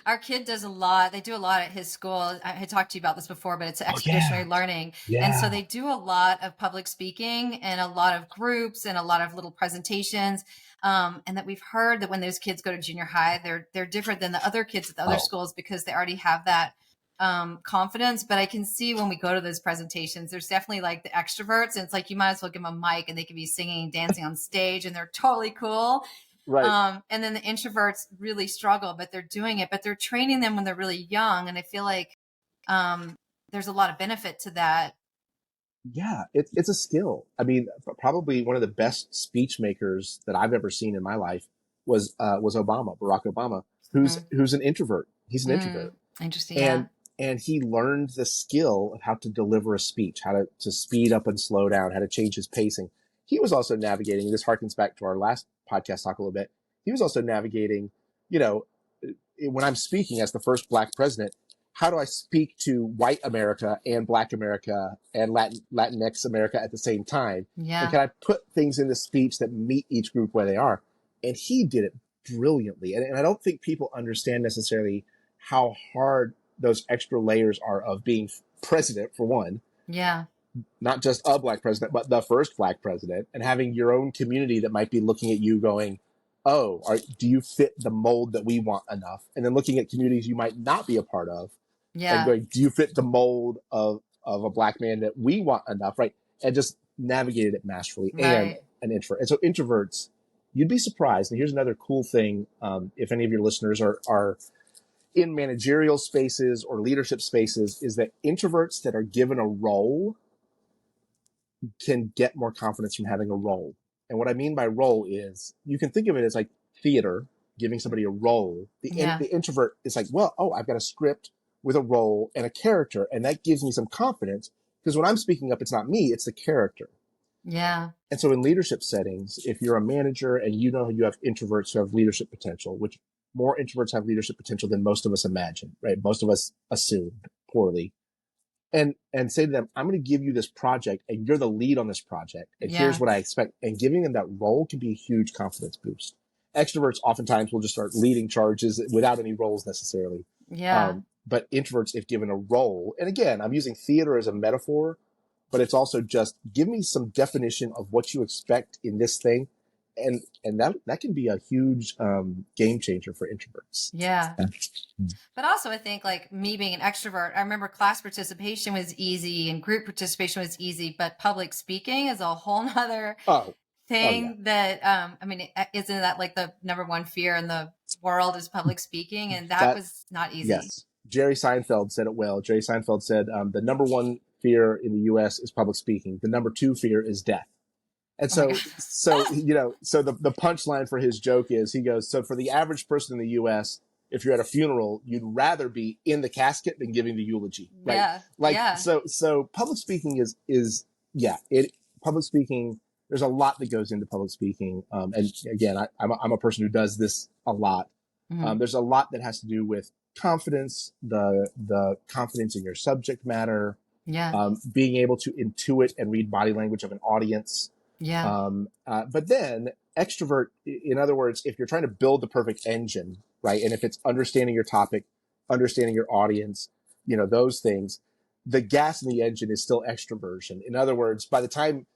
Our kid does a lot. They do a lot at his school. I had talked to you about this before, but it's expeditionary learning. And so they do a lot of public speaking and a lot of groups and a lot of little presentations. And that we've heard that when those kids go to junior high, they're different than the other kids at the other schools because they already have that confidence. But I can see when we go to those presentations, there's definitely like the extroverts, and it's like you might as well give them a mic and they can be singing and dancing on stage and they're totally cool.
Right.
And then the introverts really struggle, but they're doing it, but they're training them when they're really young. And I feel like there's a lot of benefit to that.
Yeah, it's a skill. I mean, probably one of the best speech makers that I've ever seen in my life was Obama, Barack Obama, who's an introvert. He's an introvert.
Interesting.
And he learned the skill of how to deliver a speech, how to speed up and slow down, how to change his pacing. He was also navigating, this harkens back to our last podcast talk a little bit. He was also navigating, when I'm speaking as the first Black president, how do I speak to white America and Black America and Latinx America at the same time?
Yeah.
And can I put things in the speech that meet each group where they are? And he did it brilliantly. And I don't think people understand necessarily how hard those extra layers are of being president, for one.
Yeah.
Not just a Black president, but the first Black president, and having your own community that might be looking at you going, oh, do you fit the mold that we want enough? And then looking at communities you might not be a part of and going, do you fit the mold of a Black man that we want enough? Right. And just navigated it masterfully.
Right.
an introvert. And so introverts, you'd be surprised. And here's another cool thing. If any of your listeners are in managerial spaces or leadership spaces, is that introverts that are given a role can get more confidence from having a role. And what I mean by role is you can think of it as like theater, giving somebody a role. The introvert is like, well, oh, I've got a script with a role and a character. And that gives me some confidence because when I'm speaking up, it's not me, it's the character.
Yeah.
And so in leadership settings, if you're a manager and you know you have introverts who have leadership potential, which more introverts have leadership potential than most of us imagine, right? Most of us assume poorly. And say to them, I'm going to give you this project and you're the lead on this project. And here's what I expect. And giving them that role can be a huge confidence boost. Extroverts oftentimes will just start leading charges without any roles necessarily.
Yeah.
But introverts, if given a role, and again, I'm using theater as a metaphor, but it's also just give me some definition of what you expect in this thing. And that can be a huge game changer for introverts.
Yeah. But also I think like me being an extrovert, I remember class participation was easy and group participation was easy, but public speaking is a whole nother thing that, I mean, isn't that like the number one fear in the world is public speaking? And that was not easy.
Yes. Jerry Seinfeld said it well. Jerry Seinfeld said, the number one fear in the US is public speaking. The number two fear is death. And so, so the punchline for his joke is he goes, so for the average person in the US, if you're at a funeral, you'd rather be in the casket than giving the eulogy. Right?
Yeah.
So public speaking public speaking, there's a lot that goes into public speaking. And again, I'm a person who does this a lot. Mm-hmm. There's a lot that has to do with confidence, the confidence in your subject matter, being able to intuit and read body language of an audience. But then extrovert, in other words, if you're trying to build the perfect engine, right? And if it's understanding your topic, understanding your audience, those things, the gas in the engine is still extroversion. In other words, by the time,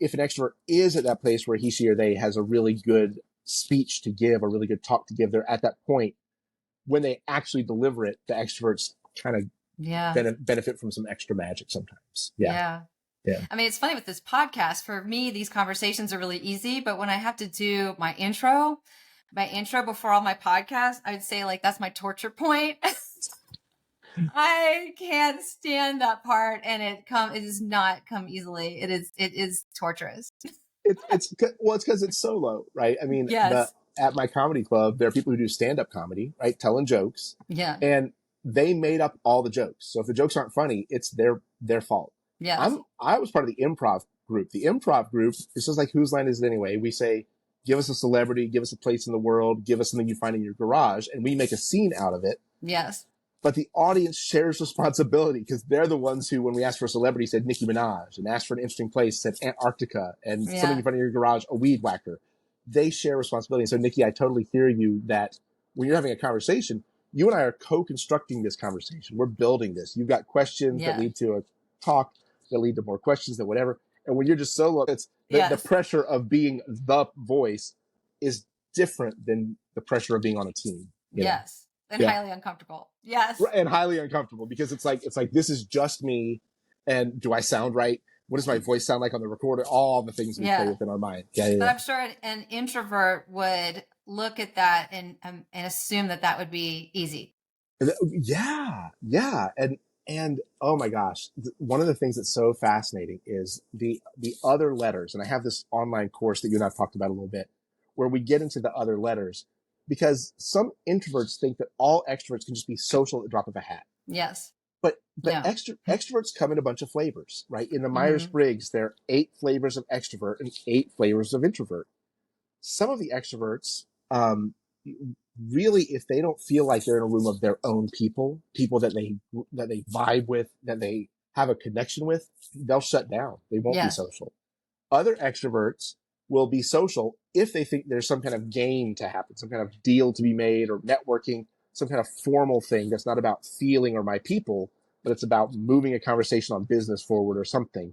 if an extrovert is at that place where he, she, or they has a really good speech to give, a really good talk to give, they're at that point when they actually deliver it, the extroverts kind of benefit from some extra magic sometimes. Yeah.
I mean, it's funny with this podcast. For me, these conversations are really easy, but when I have to do my intro before all my podcasts, I'd say like that's my torture point. I can't stand that part, and it does not come easily. It is torturous.
It's because it's solo, right? I mean, at my comedy club, there are people who do stand-up comedy, right? Telling jokes. Yeah. And they made up all the jokes. So if the jokes aren't funny, it's their fault. Yeah. I was part of the improv group. The improv group, it's just like, whose line is it anyway? We say, give us a celebrity, give us a place in the world, give us something you find in your garage, and we make a scene out of it. Yes. But the audience shares responsibility because they're the ones who, when we asked for a celebrity, said Nicki Minaj, and asked for an interesting place, said Antarctica, and something you find in your garage, a weed whacker. They share responsibility. And so, Nikki, I totally hear you that when you're having a conversation, you and I are co-constructing this conversation. We're building this. You've got questions that lead to a talk, that lead to more questions, that whatever. And when you're just solo, it's the pressure of being the voice is different than the pressure of being on a team.
Yes. And highly uncomfortable. Yes.
And highly uncomfortable because it's like, this is just me. And do I sound right? What does my voice sound like on the recorder? All the things we play within our mind. But
I'm sure an introvert would look at that and assume that would be easy.
Yeah. And oh my gosh, one of the things that's so fascinating is the other letters. And I have this online course that you and I've talked about a little bit where we get into the other letters because some introverts think that all extroverts can just be social at the drop of a hat. Yes. But extroverts come in a bunch of flavors, right? In the Myers-Briggs, there are 8 flavors of extrovert and 8 flavors of introvert. Some of the extroverts, really, if they don't feel like they're in a room of their own people that they vibe with, that they have a connection with, they'll shut down. They won't be social. Other extroverts will be social if they think there's some kind of game to happen, some kind of deal to be made or networking, some kind of formal thing that's not about feeling or my people, but it's about moving a conversation on business forward or something.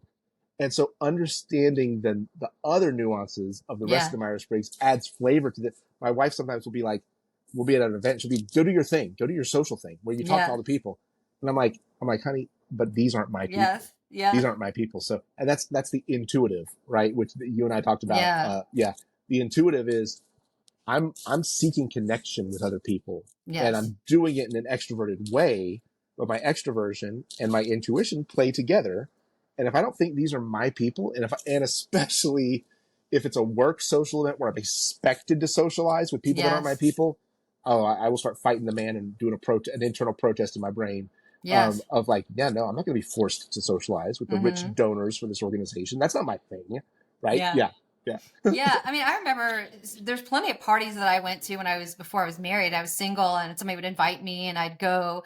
And so understanding the other nuances of the rest of the Myers-Briggs adds flavor to this. My wife sometimes will be like, we'll be at an event. She'll be, go do your thing, go do your social thing where you talk to all the people. And I'm like, honey, but these aren't my people.
Yes. Yeah.
These aren't my people. So, and that's the intuitive, right? Which you and I talked about.
Yeah.
Yeah. The intuitive is I'm seeking connection with other people, and
Yes.
I'm doing it in an extroverted way, but my extroversion and my intuition play together. And if I don't think these are my people, and especially if it's a work social event where I'm expected to socialize with people that aren't my
Yes.
people, oh, I will start fighting the man and doing an internal protest in my brain,
Yes.
of like, yeah, no, I'm not going to be forced to socialize with the rich
Mm-hmm.
donors for this organization. That's not my thing, right?
Yeah.
Yeah, yeah,
Yeah, I mean, I remember there's plenty of parties that I went to before I was married. I was single and somebody would invite me and I'd go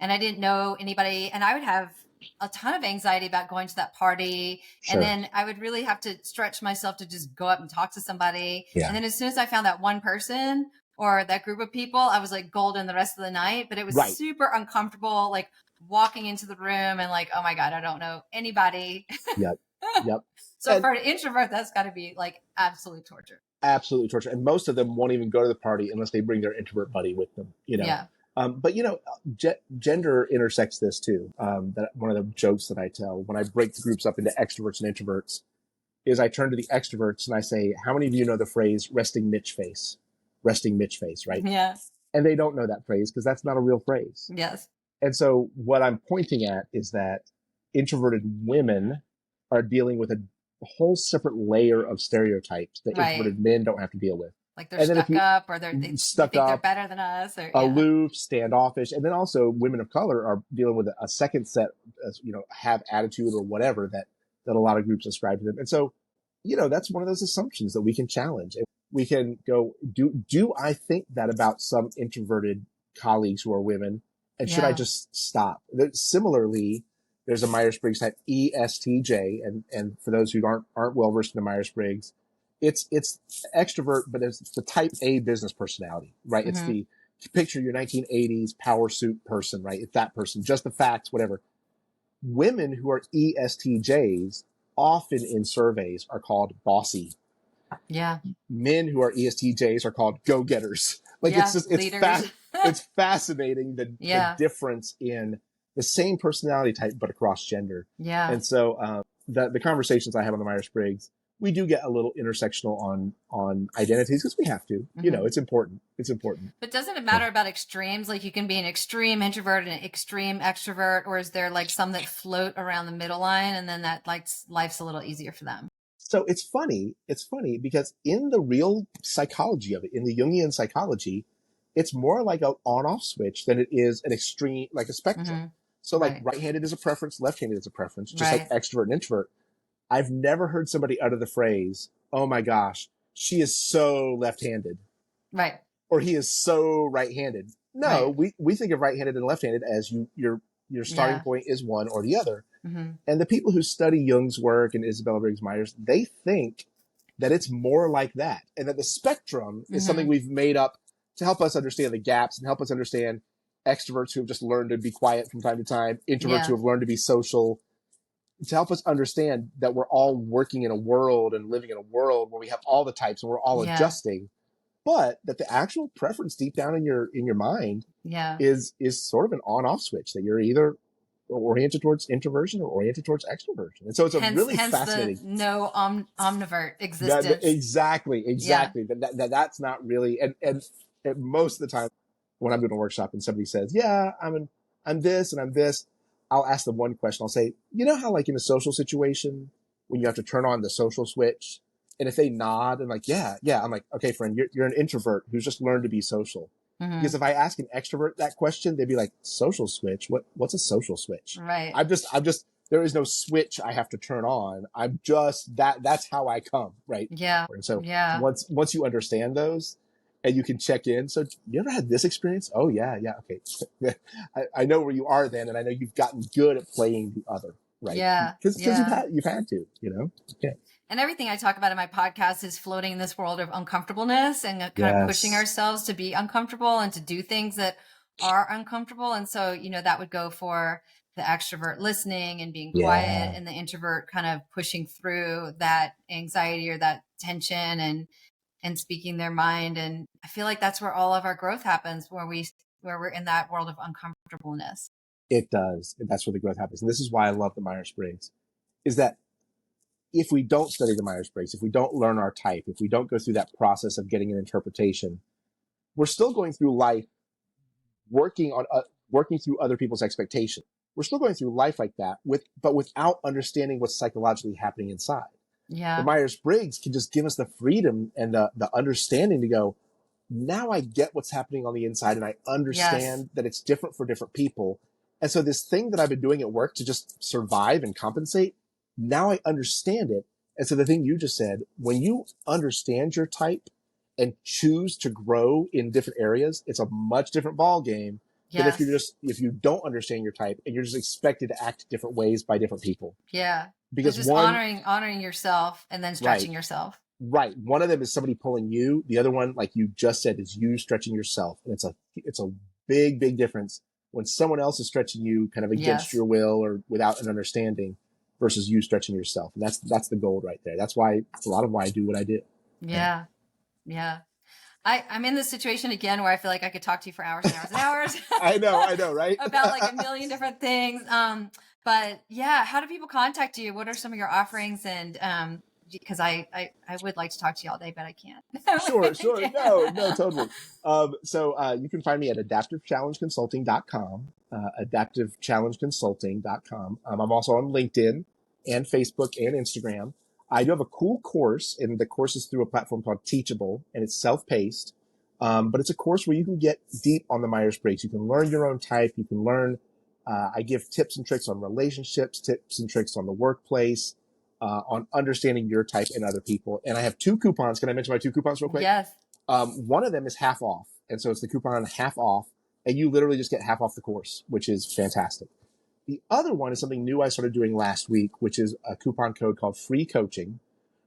and I didn't know anybody and I would have a ton of anxiety about going to that party. And
sure,
then I would really have to stretch myself to just go up and talk to somebody.
yeah,
And then as soon as I found that one person or that group of people, I was like golden the rest of the night, but it was
right,
super uncomfortable, like walking into the room and like, oh my God, I don't know anybody.
yep, yep.
So
And
for an introvert, that's got to be like absolute torture.
absolutely torture. And most of them won't even go to the party unless they bring their introvert buddy with them,
Yeah.
But gender intersects this too. That one of the jokes that I tell when I break the groups up into extroverts and introverts is I turn to the extroverts and I say, how many of you know the phrase resting Mitch face? Resting Mitch face, right?
Yeah.
And they don't know that phrase because that's not a real phrase.
Yes.
And so what I'm pointing at is that introverted women are dealing with a whole separate layer of stereotypes that
Right.
introverted men don't have to deal with.
Like they're
And then if
stuck
you
up or they
stuck
think they're
up,
better than us or
aloof, standoffish, and then also women of color are dealing with a second set, have attitude or whatever that a lot of groups ascribe to them. And so, that's one of those assumptions that we can challenge. We can go, do I think that about some introverted colleagues who are women? And should I just stop? Similarly, there's a Myers-Briggs type ESTJ, and for those who aren't well versed in the Myers-Briggs, it's extrovert, but it's the type A business personality, right?
Mm-hmm.
It's the picture your 1980s power suit person, right? It's that person, just the facts, whatever. Women who are ESTJs often in surveys are called bossy.
Yeah.
Men who are ESTJs are called go-getters. Like it's just it's fascinating the difference in the same personality type but across gender.
Yeah.
And so the conversations I have on the Myers-Briggs, we do get a little intersectional on identities because we have to.
Mm-hmm.
It's important. It's important.
But doesn't it matter about extremes? Like you can be an extreme introvert and an extreme extrovert, or is there like some that float around the middle line and then that like life's a little easier for them?
So it's funny because in the real psychology of it, in the Jungian psychology, it's more like an on-off switch than it is an extreme, like a spectrum.
Mm-hmm.
So like right-handed is a preference, left-handed is a preference, just like extrovert and introvert. I've never heard somebody utter the phrase, oh my gosh, she is so left-handed.
Right.
Or he is so right-handed. No, we think of right-handed and left-handed as your starting point is one or the other.
Mm-hmm.
And the people who study Jung's work and Isabella Briggs Myers, they think that it's more like that. And that the spectrum is something we've made up to help us understand the gaps and help us understand extroverts who have just learned to be quiet from time to time, introverts who have learned to be social, to help us understand that we're all working in a world and living in a world where we have all the types and we're all adjusting, but that the actual preference deep down in your mind is sort of an on-off switch, that you're either oriented towards introversion or oriented towards extroversion. And so it's really fascinating.
The no omnivert existence.
Exactly. That's not really, and most of the time when I'm doing a workshop and somebody says, yeah, I'm this and I'm this, I'll ask them one question. I'll say, you know how like in a social situation when you have to turn on the social switch, and if they nod and like, yeah, I'm like, okay, friend, you're an introvert who's just learned to be social. Mm-hmm. Because if I ask an extrovert that question, they'd be like, social switch? What's a social switch?
Right.
I'm just, there is no switch I have to turn on. I'm just that's how I come. Right.
Yeah.
And so once you understand those and you can check in. So you ever had this experience? Oh yeah. Okay. I know where you are then. And I know you've gotten good at playing the other. Right.
Yeah.
Because you've had to, Okay.
And everything I talk about in my podcast is floating in this world of uncomfortableness and kind of pushing ourselves to be uncomfortable and to do things that are uncomfortable. And so, that would go for the extrovert listening and being quiet and the introvert kind of pushing through that anxiety or that tension and speaking their mind. And I feel like that's where all of our growth happens, where we're in that world of uncomfortableness.
It does. And that's where the growth happens. And this is why I love the Myers-Briggs, is that if we don't study the Myers-Briggs, if we don't learn our type, if we don't go through that process of getting an interpretation, we're still going through life working through other people's expectation. We're still going through life like that, but without understanding what's psychologically happening inside. The
Yeah.
Myers-Briggs can just give us the freedom and the understanding to go, now I get what's happening on the inside, and I
Yes.
understand that it's different for different people. And so this thing that I've been doing at work to just survive and compensate, now I understand it. And so the thing you just said, when you understand your type and choose to grow in different areas, it's a much different ball game than
Yes.
if you don't understand your type and you're just expected to act different ways by different people.
Yeah. It's
Because
just honoring yourself and then
right,
stretching yourself.
right. One of them is somebody pulling you. The other one, like you just said, is you stretching yourself. And it's a big, big difference when someone else is stretching you kind of against
Yes.
your will or without an understanding versus you stretching yourself. And that's the gold right there. That's why it's a lot of why I do what I do.
Yeah. Yeah. I'm in this situation again where I feel like I could talk to you for hours and hours and hours.
I know, right?
About like a million different things. But yeah, how do people contact you? What are some of your offerings? And because I would like to talk to you all day, but I can't.
Sure. No, totally. So you can find me at adaptivechallengeconsulting.com, adaptivechallengeconsulting.com. I'm also on LinkedIn and Facebook and Instagram. I do have a cool course, and the course is through a platform called Teachable, and it's self-paced. But it's a course where you can get deep on the Myers-Briggs. You can learn your own type. You can learn, I give tips and tricks on relationships, tips and tricks on the workplace, on understanding your type and other people. And I have 2 coupons. Can I mention my 2 coupons real quick?
Yes.
One of them is half off. And so it's the coupon half off, and you literally just get half off the course, which is fantastic. The other one is something new I started doing last week, which is a coupon code called free coaching.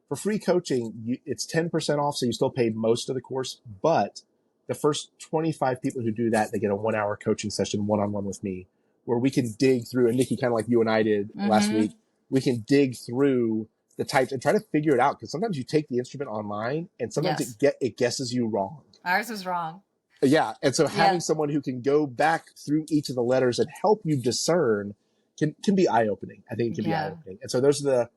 For free coaching, it's 10% off. So you still pay most of the course, but the first 25 people who do that, they get a 1-hour coaching session one-on-one with me where we can dig through, and Nikki, kind of like you and I did last week, we can dig through the types and try to figure it out. Because sometimes you take the instrument online and sometimes
Yes.
it guesses you wrong.
Ours was wrong.
Yeah. And so having
Yeah.
someone who can go back through each of the letters and help you discern can be eye-opening. I think it can be eye-opening. And so those are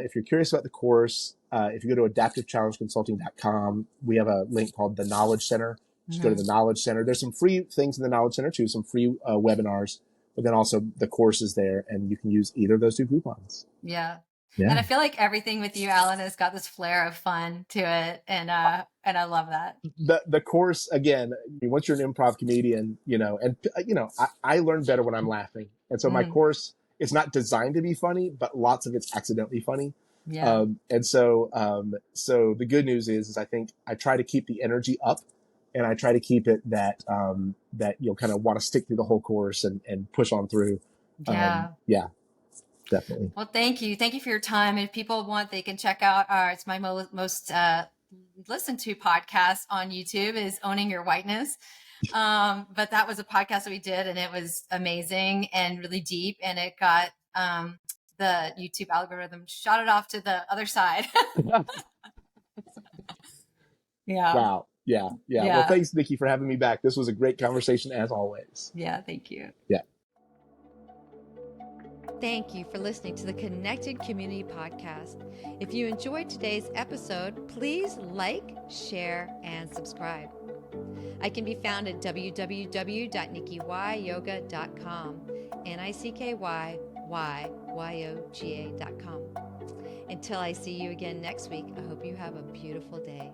if you're curious about the course, if you go to adaptivechallengeconsulting.com, we have a link called the Knowledge Center. Just go to the Knowledge Center. There's some free things in the Knowledge Center too, some free webinars, but then also the course is there, and you can use either of those 2 coupons.
Yeah.
Yeah.
And I feel like everything with you, Alan, has got this flair of fun to it. And I love that.
The course, again, once you're an improv comedian, I learn better when I'm laughing. And so my course, it's not designed to be funny, but lots of it's accidentally funny.
Yeah.
So the good news is I think I try to keep the energy up, and I try to keep it that you'll kind of want to stick through the whole course and push on through.
Yeah.
Yeah, definitely.
Well, thank you. Thank you for your time. If people want, they can check out it's my most listened to podcast on YouTube is Owning Your Whiteness. But that was a podcast that we did, and it was amazing and really deep, and it got the YouTube algorithm shot it off to the other side. Yeah.
Wow. Yeah. Well, thanks, Nikki, for having me back. This was a great conversation as always.
Yeah. Thank you.
Yeah.
Thank you for listening to the Connected Community Podcast. If you enjoyed today's episode, please like, share, and subscribe. I can be found at www.nickyyoga.com, NICKYYYOGA.com. Until I see you again next week, I hope you have a beautiful day.